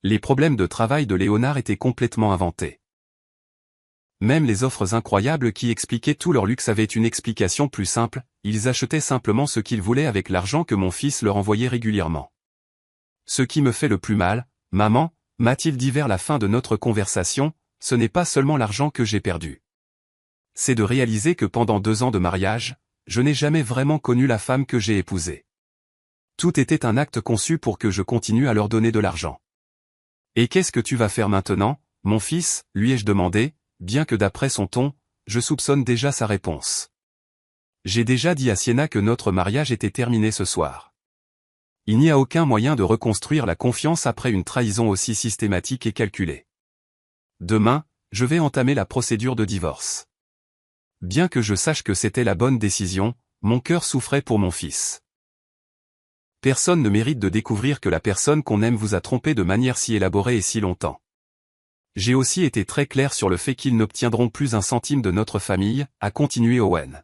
Les problèmes de travail de Léonard étaient complètement inventés. Même les offres incroyables qui expliquaient tout leur luxe avaient une explication plus simple, ils achetaient simplement ce qu'ils voulaient avec l'argent que mon fils leur envoyait régulièrement. Ce qui me fait le plus mal, maman, m'a-t-il dit vers la fin de notre conversation, ce n'est pas seulement l'argent que j'ai perdu. C'est de réaliser que pendant 2 ans de mariage, je n'ai jamais vraiment connu la femme que j'ai épousée. Tout était un acte conçu pour que je continue à leur donner de l'argent. Et qu'est-ce que tu vas faire maintenant, mon fils, lui ai-je demandé, bien que d'après son ton, je soupçonne déjà sa réponse. J'ai déjà dit à Sienna que notre mariage était terminé ce soir. Il n'y a aucun moyen de reconstruire la confiance après une trahison aussi systématique et calculée. Demain, je vais entamer la procédure de divorce. Bien que je sache que c'était la bonne décision, mon cœur souffrait pour mon fils. Personne ne mérite de découvrir que la personne qu'on aime vous a trompé de manière si élaborée et si longtemps. J'ai aussi été très clair sur le fait qu'ils n'obtiendront plus un centime de notre famille, a continué Owen.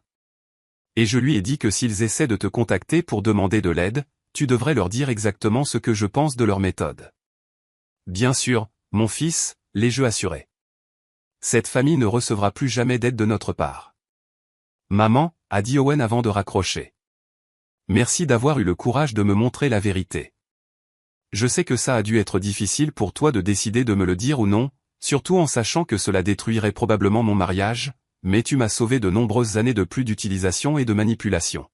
Et je lui ai dit que s'ils essaient de te contacter pour demander de l'aide, tu devrais leur dire exactement ce que je pense de leur méthode. Bien sûr, mon fils, l'ai-je assuré. Cette famille ne recevra plus jamais d'aide de notre part. Maman, a dit Owen avant de raccrocher. Merci d'avoir eu le courage de me montrer la vérité. Je sais que ça a dû être difficile pour toi de décider de me le dire ou non, surtout en sachant que cela détruirait probablement mon mariage, mais tu m'as sauvé de nombreuses années de plus d'utilisation et de manipulation.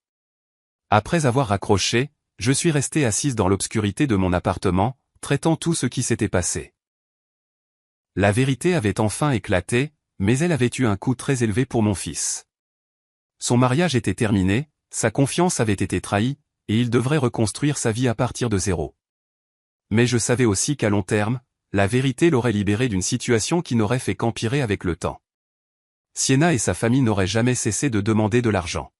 Après avoir raccroché, je suis restée assise dans l'obscurité de mon appartement, traitant tout ce qui s'était passé. La vérité avait enfin éclaté, mais elle avait eu un coût très élevé pour mon fils. Son mariage était terminé, sa confiance avait été trahie, et il devrait reconstruire sa vie à partir de zéro. Mais je savais aussi qu'à long terme, la vérité l'aurait libéré d'une situation qui n'aurait fait qu'empirer avec le temps. Sienna et sa famille n'auraient jamais cessé de demander de l'argent.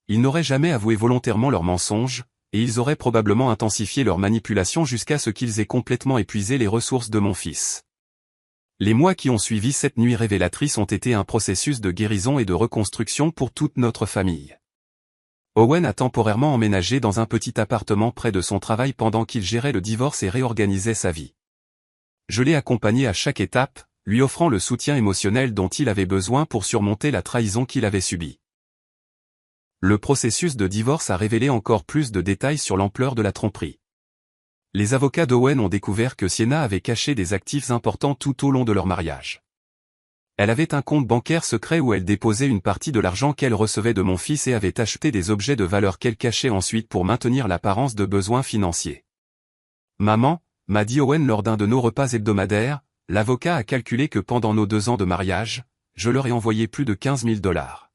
Ils n'auraient jamais avoué volontairement leurs mensonges, et ils auraient probablement intensifié leur manipulation jusqu'à ce qu'ils aient complètement épuisé les ressources de mon fils. Les mois qui ont suivi cette nuit révélatrice ont été un processus de guérison et de reconstruction pour toute notre famille. Owen a temporairement emménagé dans un petit appartement près de son travail pendant qu'il gérait le divorce et réorganisait sa vie. Je l'ai accompagné à chaque étape, lui offrant le soutien émotionnel dont il avait besoin pour surmonter la trahison qu'il avait subie. Le processus de divorce a révélé encore plus de détails sur l'ampleur de la tromperie. Les avocats d'Owen ont découvert que Sienna avait caché des actifs importants tout au long de leur mariage. Elle avait un compte bancaire secret où elle déposait une partie de l'argent qu'elle recevait de mon fils et avait acheté des objets de valeur qu'elle cachait ensuite pour maintenir l'apparence de besoins financiers. Maman, m'a dit Owen lors d'un de nos repas hebdomadaires, l'avocat a calculé que pendant nos 2 ans de mariage, je leur ai envoyé plus de 15 000 $.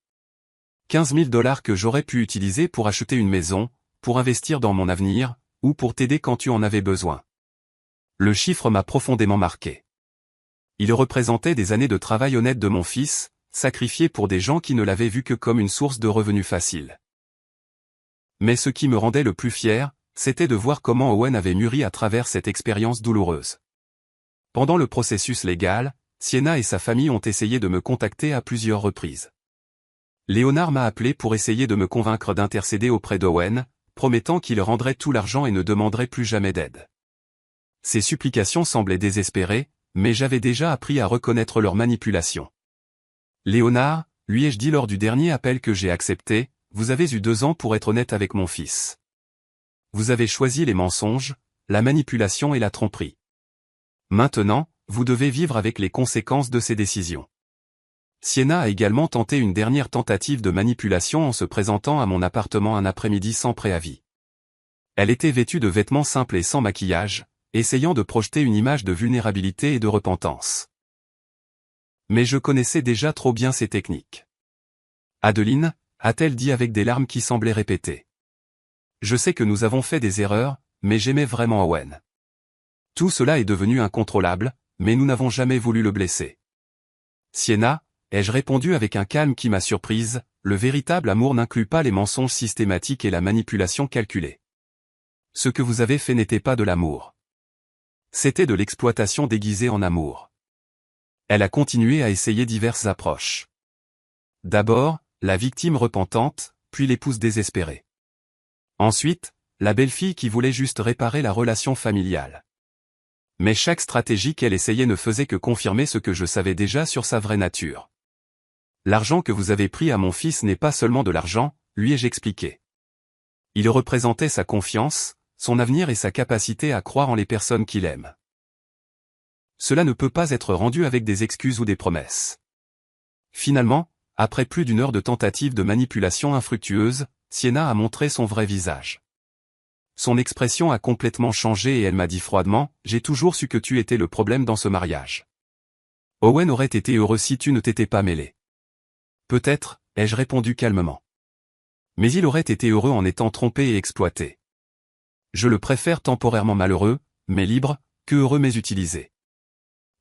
15 000 $ que j'aurais pu utiliser pour acheter une maison, pour investir dans mon avenir, ou pour t'aider quand tu en avais besoin. Le chiffre m'a profondément marqué. Il représentait des années de travail honnête de mon fils, sacrifié pour des gens qui ne l'avaient vu que comme une source de revenus facile. Mais ce qui me rendait le plus fier, c'était de voir comment Owen avait mûri à travers cette expérience douloureuse. Pendant le processus légal, Sienna et sa famille ont essayé de me contacter à plusieurs reprises. Léonard m'a appelé pour essayer de me convaincre d'intercéder auprès d'Owen, promettant qu'il rendrait tout l'argent et ne demanderait plus jamais d'aide. Ces supplications semblaient désespérées, mais j'avais déjà appris à reconnaître leur manipulation. Léonard, lui ai-je dit lors du dernier appel que j'ai accepté, vous avez eu 2 ans pour être honnête avec mon fils. Vous avez choisi les mensonges, la manipulation et la tromperie. Maintenant, vous devez vivre avec les conséquences de ces décisions. Sienna a également tenté une dernière tentative de manipulation en se présentant à mon appartement un après-midi sans préavis. Elle était vêtue de vêtements simples et sans maquillage, essayant de projeter une image de vulnérabilité et de repentance. Mais je connaissais déjà trop bien ces techniques. Adeline, a-t-elle dit avec des larmes qui semblaient répéter. Je sais que nous avons fait des erreurs, mais j'aimais vraiment Owen. Tout cela est devenu incontrôlable, mais nous n'avons jamais voulu le blesser. Sienna, ai-je répondu avec un calme qui m'a surprise, le véritable amour n'inclut pas les mensonges systématiques et la manipulation calculée. Ce que vous avez fait n'était pas de l'amour. C'était de l'exploitation déguisée en amour. Elle a continué à essayer diverses approches. D'abord, la victime repentante, puis l'épouse désespérée. Ensuite, la belle-fille qui voulait juste réparer la relation familiale. Mais chaque stratégie qu'elle essayait ne faisait que confirmer ce que je savais déjà sur sa vraie nature. L'argent que vous avez pris à mon fils n'est pas seulement de l'argent, lui ai-je expliqué. Il représentait sa confiance, son avenir et sa capacité à croire en les personnes qu'il aime. Cela ne peut pas être rendu avec des excuses ou des promesses. Finalement, après plus d'1 heure de tentatives de manipulation infructueuse, Sienna a montré son vrai visage. Son expression a complètement changé et elle m'a dit froidement, « J'ai toujours su que tu étais le problème dans ce mariage. Owen aurait été heureux si tu ne t'étais pas mêlé. » Peut-être, ai-je répondu calmement. Mais il aurait été heureux en étant trompé et exploité. Je le préfère temporairement malheureux, mais libre, que heureux mais utilisé.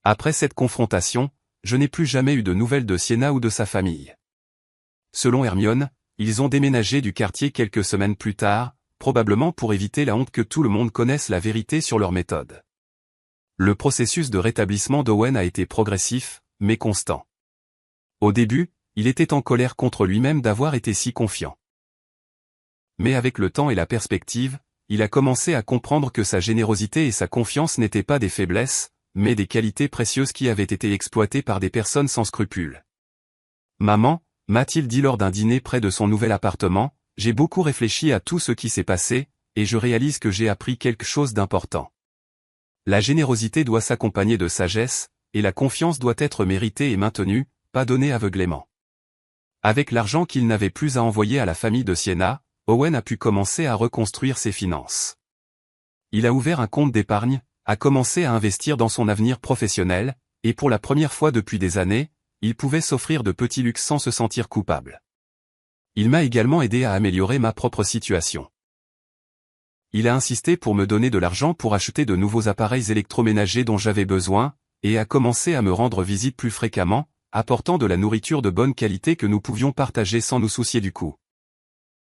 Après cette confrontation, je n'ai plus jamais eu de nouvelles de Sienna ou de sa famille. Selon Hermione, ils ont déménagé du quartier quelques semaines plus tard, probablement pour éviter la honte que tout le monde connaisse la vérité sur leur méthode. Le processus de rétablissement d'Owen a été progressif, mais constant. Au début, il était en colère contre lui-même d'avoir été si confiant. Mais avec le temps et la perspective, il a commencé à comprendre que sa générosité et sa confiance n'étaient pas des faiblesses, mais des qualités précieuses qui avaient été exploitées par des personnes sans scrupules. « Maman », m'a-t-il dit lors d'un dîner près de son nouvel appartement, « j'ai beaucoup réfléchi à tout ce qui s'est passé, et je réalise que j'ai appris quelque chose d'important. La générosité doit s'accompagner de sagesse, et la confiance doit être méritée et maintenue, pas donnée aveuglément. » Avec l'argent qu'il n'avait plus à envoyer à la famille de Sienna, Owen a pu commencer à reconstruire ses finances. Il a ouvert un compte d'épargne, a commencé à investir dans son avenir professionnel, et pour la première fois depuis des années, il pouvait s'offrir de petits luxes sans se sentir coupable. Il m'a également aidé à améliorer ma propre situation. Il a insisté pour me donner de l'argent pour acheter de nouveaux appareils électroménagers dont j'avais besoin, et a commencé à me rendre visite plus fréquemment, apportant de la nourriture de bonne qualité que nous pouvions partager sans nous soucier du coût.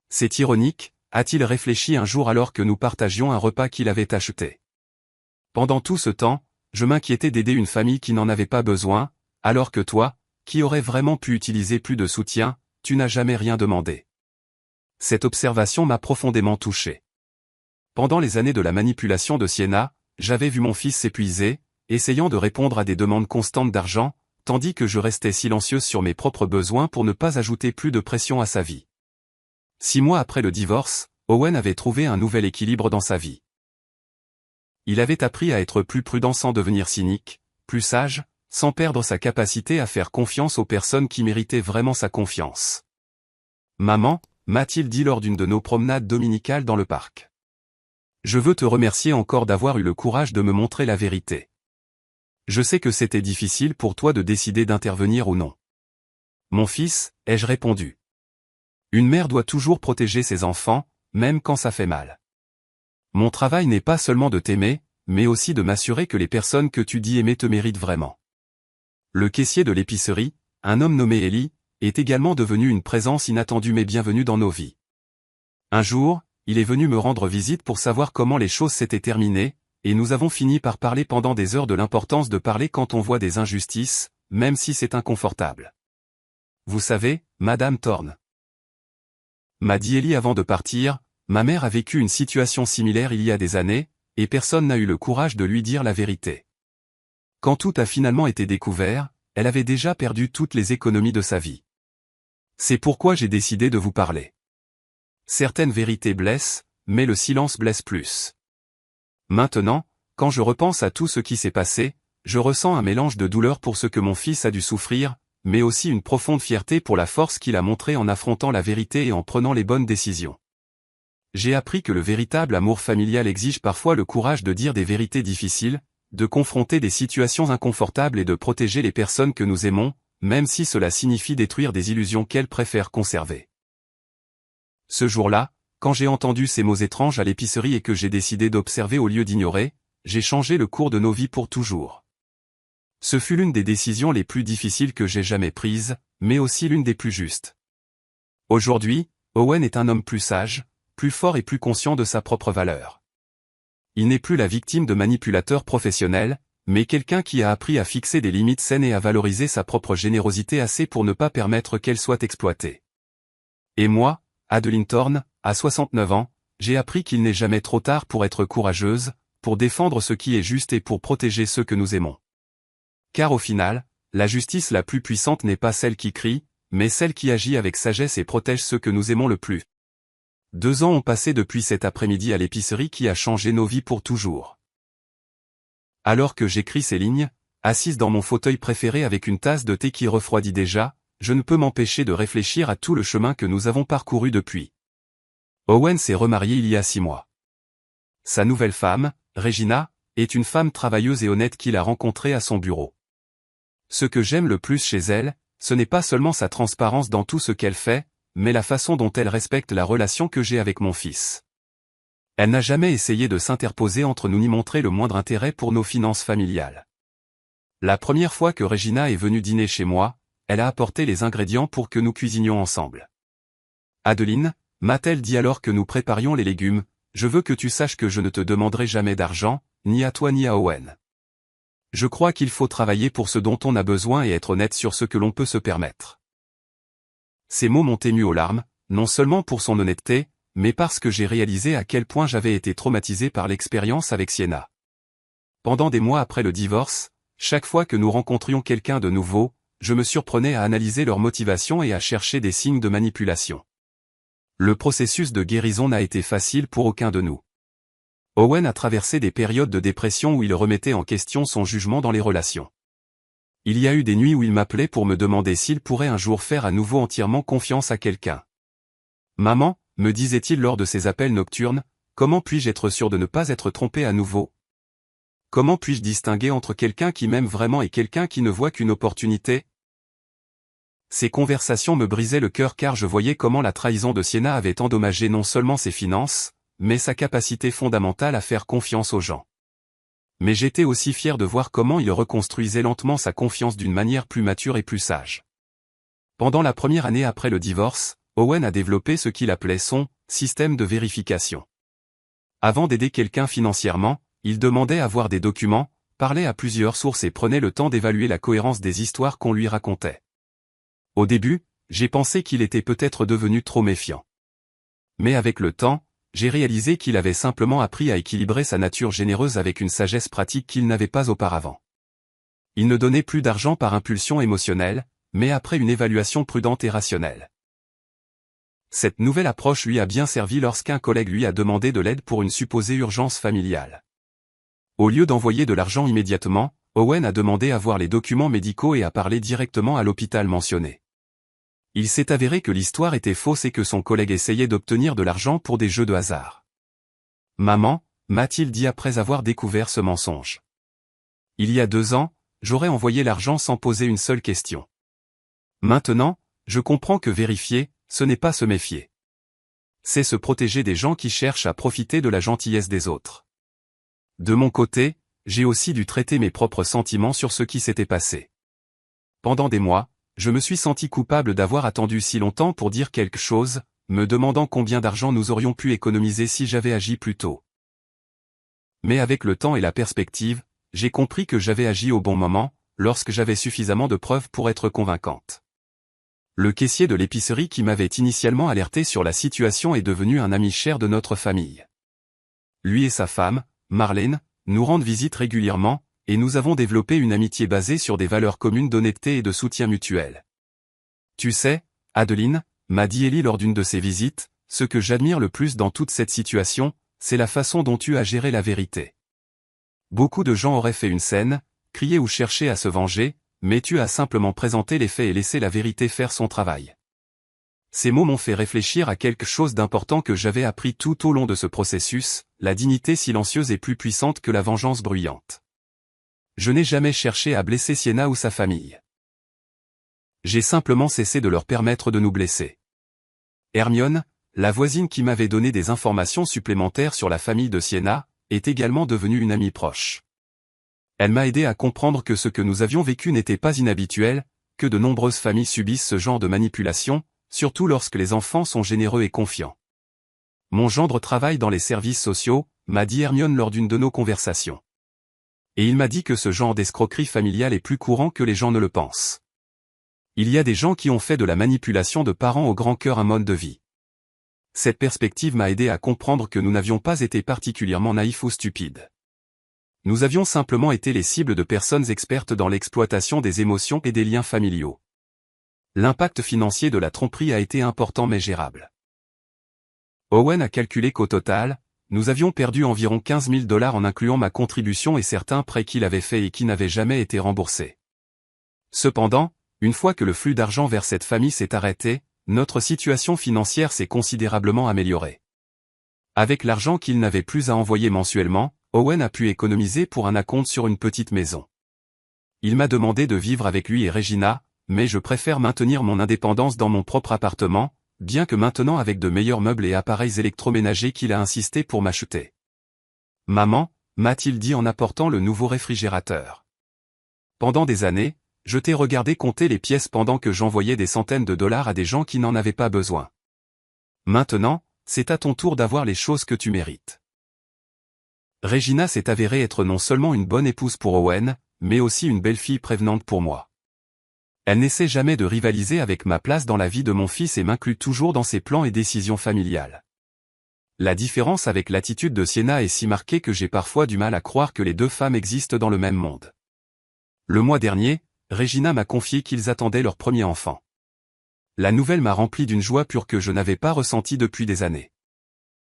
C'est ironique, a-t-il réfléchi un jour alors que nous partagions un repas qu'il avait acheté. Pendant tout ce temps, je m'inquiétais d'aider une famille qui n'en avait pas besoin, alors que toi, qui aurais vraiment pu utiliser plus de soutien, tu n'as jamais rien demandé. Cette observation m'a profondément touché. Pendant les années de la manipulation de Sienna, j'avais vu mon fils s'épuiser, essayant de répondre à des demandes constantes d'argent, tandis que je restais silencieuse sur mes propres besoins pour ne pas ajouter plus de pression à sa vie. 6 mois après le divorce, Owen avait trouvé un nouvel équilibre dans sa vie. Il avait appris à être plus prudent sans devenir cynique, plus sage, sans perdre sa capacité à faire confiance aux personnes qui méritaient vraiment sa confiance. « Maman », m'a-t-il dit lors d'une de nos promenades dominicales dans le parc. « Je veux te remercier encore d'avoir eu le courage de me montrer la vérité. Je sais que c'était difficile pour toi de décider d'intervenir ou non. »« Mon fils », ai-je répondu. « Une mère doit toujours protéger ses enfants, même quand ça fait mal. Mon travail n'est pas seulement de t'aimer, mais aussi de m'assurer que les personnes que tu dis aimer te méritent vraiment. » Le caissier de l'épicerie, un homme nommé Eli, est également devenu une présence inattendue mais bienvenue dans nos vies. Un jour, il est venu me rendre visite pour savoir comment les choses s'étaient terminées, et nous avons fini par parler pendant des heures de l'importance de parler quand on voit des injustices, même si c'est inconfortable. « Vous savez, Madame Thorne, » m'a dit Eli avant de partir, « ma mère a vécu une situation similaire il y a des années, et personne n'a eu le courage de lui dire la vérité. Quand tout a finalement été découvert, elle avait déjà perdu toutes les économies de sa vie. C'est pourquoi j'ai décidé de vous parler. Certaines vérités blessent, mais le silence blesse plus. Maintenant, quand je repense à tout ce qui s'est passé, je ressens un mélange de douleur pour ce que mon fils a dû souffrir, mais aussi une profonde fierté pour la force qu'il a montrée en affrontant la vérité et en prenant les bonnes décisions. J'ai appris que le véritable amour familial exige parfois le courage de dire des vérités difficiles, de confronter des situations inconfortables et de protéger les personnes que nous aimons, même si cela signifie détruire des illusions qu'elles préfèrent conserver. Ce jour-là, quand j'ai entendu ces mots étranges à l'épicerie et que j'ai décidé d'observer au lieu d'ignorer, j'ai changé le cours de nos vies pour toujours. Ce fut l'une des décisions les plus difficiles que j'ai jamais prises, mais aussi l'une des plus justes. Aujourd'hui, Owen est un homme plus sage, plus fort et plus conscient de sa propre valeur. Il n'est plus la victime de manipulateurs professionnels, mais quelqu'un qui a appris à fixer des limites saines et à valoriser sa propre générosité assez pour ne pas permettre qu'elle soit exploitée. Et moi, Adeline Thorne, à 69 ans, j'ai appris qu'il n'est jamais trop tard pour être courageuse, pour défendre ce qui est juste et pour protéger ceux que nous aimons. Car au final, la justice la plus puissante n'est pas celle qui crie, mais celle qui agit avec sagesse et protège ceux que nous aimons le plus. 2 ans ont passé depuis cet après-midi à l'épicerie qui a changé nos vies pour toujours. Alors que j'écris ces lignes, assise dans mon fauteuil préféré avec une tasse de thé qui refroidit déjà, je ne peux m'empêcher de réfléchir à tout le chemin que nous avons parcouru depuis. Owen s'est remarié il y a 6 mois. Sa nouvelle femme, Regina, est une femme travailleuse et honnête qu'il a rencontrée à son bureau. Ce que j'aime le plus chez elle, ce n'est pas seulement sa transparence dans tout ce qu'elle fait, mais la façon dont elle respecte la relation que j'ai avec mon fils. Elle n'a jamais essayé de s'interposer entre nous ni montrer le moindre intérêt pour nos finances familiales. La première fois que Regina est venue dîner chez moi, elle a apporté les ingrédients pour que nous cuisinions ensemble. Adeline, m'a-t-elle dit alors que nous préparions les légumes, je veux que tu saches que je ne te demanderai jamais d'argent, ni à toi ni à Owen. Je crois qu'il faut travailler pour ce dont on a besoin et être honnête sur ce que l'on peut se permettre. Ces mots m'ont ému aux larmes, non seulement pour son honnêteté, mais parce que j'ai réalisé à quel point j'avais été traumatisé par l'expérience avec Sienna. Pendant des mois après le divorce, chaque fois que nous rencontrions quelqu'un de nouveau, je me surprenais à analyser leur motivation et à chercher des signes de manipulation. Le processus de guérison n'a été facile pour aucun de nous. Owen a traversé des périodes de dépression où il remettait en question son jugement dans les relations. Il y a eu des nuits où il m'appelait pour me demander s'il pourrait un jour faire à nouveau entièrement confiance à quelqu'un. « Maman », me disait-il lors de ses appels nocturnes, « comment puis-je être sûr de ne pas être trompé à nouveau ? Comment puis-je distinguer entre quelqu'un qui m'aime vraiment et quelqu'un qui ne voit qu'une opportunité ?» Ces conversations me brisaient le cœur car je voyais comment la trahison de Sienna avait endommagé non seulement ses finances, mais sa capacité fondamentale à faire confiance aux gens. Mais j'étais aussi fier de voir comment il reconstruisait lentement sa confiance d'une manière plus mature et plus sage. Pendant la première année après le divorce, Owen a développé ce qu'il appelait son « système de vérification ». Avant d'aider quelqu'un financièrement, il demandait à voir des documents, parlait à plusieurs sources et prenait le temps d'évaluer la cohérence des histoires qu'on lui racontait. Au début, j'ai pensé qu'il était peut-être devenu trop méfiant. Mais avec le temps, j'ai réalisé qu'il avait simplement appris à équilibrer sa nature généreuse avec une sagesse pratique qu'il n'avait pas auparavant. Il ne donnait plus d'argent par impulsion émotionnelle, mais après une évaluation prudente et rationnelle. Cette nouvelle approche lui a bien servi lorsqu'un collègue lui a demandé de l'aide pour une supposée urgence familiale. Au lieu d'envoyer de l'argent immédiatement, Owen a demandé à voir les documents médicaux et à parler directement à l'hôpital mentionné. Il s'est avéré que l'histoire était fausse et que son collègue essayait d'obtenir de l'argent pour des jeux de hasard. « Maman », m'a-t-il dit après avoir découvert ce mensonge. « Il y a 2 ans, j'aurais envoyé l'argent sans poser une seule question. Maintenant, je comprends que vérifier, ce n'est pas se méfier. C'est se protéger des gens qui cherchent à profiter de la gentillesse des autres. » De mon côté, j'ai aussi dû traiter mes propres sentiments sur ce qui s'était passé. Pendant des mois, je me suis senti coupable d'avoir attendu si longtemps pour dire quelque chose, me demandant combien d'argent nous aurions pu économiser si j'avais agi plus tôt. Mais avec le temps et la perspective, j'ai compris que j'avais agi au bon moment, lorsque j'avais suffisamment de preuves pour être convaincante. Le caissier de l'épicerie qui m'avait initialement alerté sur la situation est devenu un ami cher de notre famille. Lui et sa femme, Marlène, nous rendent visite régulièrement, et nous avons développé une amitié basée sur des valeurs communes d'honnêteté et de soutien mutuel. Tu sais, Adeline, m'a dit Ellie lors d'une de ses visites, ce que j'admire le plus dans toute cette situation, c'est la façon dont tu as géré la vérité. Beaucoup de gens auraient fait une scène, crié ou cherché à se venger, mais tu as simplement présenté les faits et laissé la vérité faire son travail. Ces mots m'ont fait réfléchir à quelque chose d'important que j'avais appris tout au long de ce processus, la dignité silencieuse est plus puissante que la vengeance bruyante. Je n'ai jamais cherché à blesser Sienna ou sa famille. J'ai simplement cessé de leur permettre de nous blesser. Hermione, la voisine qui m'avait donné des informations supplémentaires sur la famille de Sienna, est également devenue une amie proche. Elle m'a aidé à comprendre que ce que nous avions vécu n'était pas inhabituel, que de nombreuses familles subissent ce genre de manipulation, surtout lorsque les enfants sont généreux et confiants. Mon gendre travaille dans les services sociaux, m'a dit Hermione lors d'une de nos conversations. Et il m'a dit que ce genre d'escroquerie familiale est plus courant que les gens ne le pensent. Il y a des gens qui ont fait de la manipulation de parents au grand cœur un mode de vie. Cette perspective m'a aidé à comprendre que nous n'avions pas été particulièrement naïfs ou stupides. Nous avions simplement été les cibles de personnes expertes dans l'exploitation des émotions et des liens familiaux. L'impact financier de la tromperie a été important mais gérable. Owen a calculé qu'au total, nous avions perdu environ 15 000 $ en incluant ma contribution et certains prêts qu'il avait faits et qui n'avaient jamais été remboursés. Cependant, une fois que le flux d'argent vers cette famille s'est arrêté, notre situation financière s'est considérablement améliorée. Avec l'argent qu'il n'avait plus à envoyer mensuellement, Owen a pu économiser pour un acompte sur une petite maison. Il m'a demandé de vivre avec lui et Regina, mais je préfère maintenir mon indépendance dans mon propre appartement, bien que maintenant avec de meilleurs meubles et appareils électroménagers qu'il a insisté pour m'acheter. « Maman », m'a-t-il dit en apportant le nouveau réfrigérateur. Pendant des années, je t'ai regardé compter les pièces pendant que j'envoyais des centaines de dollars à des gens qui n'en avaient pas besoin. Maintenant, c'est à ton tour d'avoir les choses que tu mérites. Regina s'est avérée être non seulement une bonne épouse pour Owen, mais aussi une belle-fille prévenante pour moi. Elle n'essaie jamais de rivaliser avec ma place dans la vie de mon fils et m'inclut toujours dans ses plans et décisions familiales. La différence avec l'attitude de Sienna est si marquée que j'ai parfois du mal à croire que les deux femmes existent dans le même monde. Le mois dernier, Regina m'a confié qu'ils attendaient leur premier enfant. La nouvelle m'a rempli d'une joie pure que je n'avais pas ressentie depuis des années.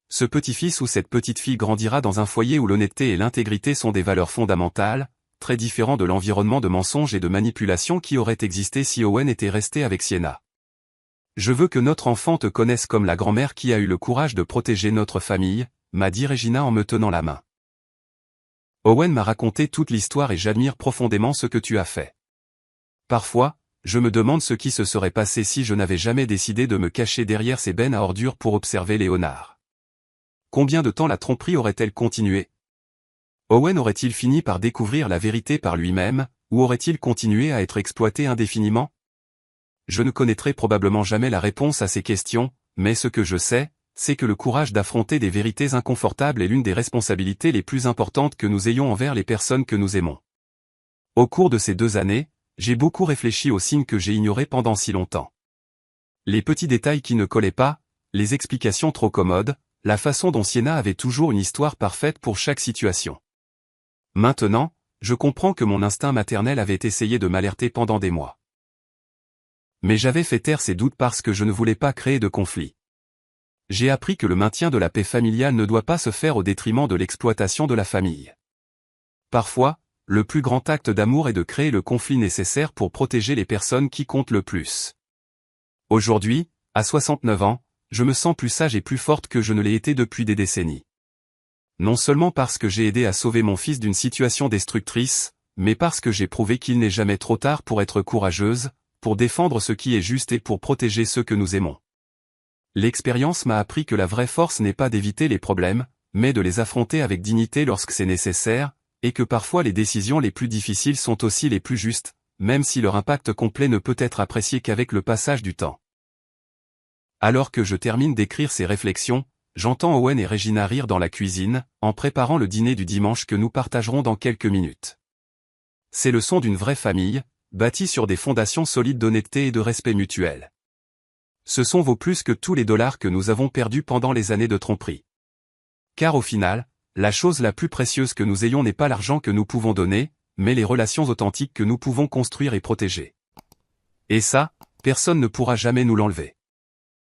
Ce petit-fils ou cette petite-fille grandira dans un foyer où l'honnêteté et l'intégrité sont des valeurs fondamentales, très différents de l'environnement de mensonges et de manipulation qui aurait existé si Owen était resté avec Sienna. Je veux que notre enfant te connaisse comme la grand-mère qui a eu le courage de protéger notre famille, m'a dit Regina en me tenant la main. Owen m'a raconté toute l'histoire et j'admire profondément ce que tu as fait. Parfois, je me demande ce qui se serait passé si je n'avais jamais décidé de me cacher derrière ces bennes à ordures pour observer Léonard. Combien de temps la tromperie aurait-elle continué? Owen aurait-il fini par découvrir la vérité par lui-même, ou aurait-il continué à être exploité indéfiniment? Je ne connaîtrai probablement jamais la réponse à ces questions, mais ce que je sais, c'est que le courage d'affronter des vérités inconfortables est l'une des responsabilités les plus importantes que nous ayons envers les personnes que nous aimons. Au cours de ces 2 années, j'ai beaucoup réfléchi aux signes que j'ai ignorés pendant si longtemps. Les petits détails qui ne collaient pas, les explications trop commodes, la façon dont Sienna avait toujours une histoire parfaite pour chaque situation. Maintenant, je comprends que mon instinct maternel avait essayé de m'alerter pendant des mois. Mais j'avais fait taire ces doutes parce que je ne voulais pas créer de conflit. J'ai appris que le maintien de la paix familiale ne doit pas se faire au détriment de l'exploitation de la famille. Parfois, le plus grand acte d'amour est de créer le conflit nécessaire pour protéger les personnes qui comptent le plus. Aujourd'hui, à 69 ans, je me sens plus sage et plus forte que je ne l'ai été depuis des décennies. Non seulement parce que j'ai aidé à sauver mon fils d'une situation destructrice, mais parce que j'ai prouvé qu'il n'est jamais trop tard pour être courageuse, pour défendre ce qui est juste et pour protéger ceux que nous aimons. L'expérience m'a appris que la vraie force n'est pas d'éviter les problèmes, mais de les affronter avec dignité lorsque c'est nécessaire, et que parfois les décisions les plus difficiles sont aussi les plus justes, même si leur impact complet ne peut être apprécié qu'avec le passage du temps. Alors que je termine d'écrire ces réflexions, j'entends Owen et Regina rire dans la cuisine, en préparant le dîner du dimanche que nous partagerons dans quelques minutes. C'est le son d'une vraie famille, bâtie sur des fondations solides d'honnêteté et de respect mutuel. Ce son vaut plus que tous les dollars que nous avons perdus pendant les années de tromperie. Car au final, la chose la plus précieuse que nous ayons n'est pas l'argent que nous pouvons donner, mais les relations authentiques que nous pouvons construire et protéger. Et ça, personne ne pourra jamais nous l'enlever.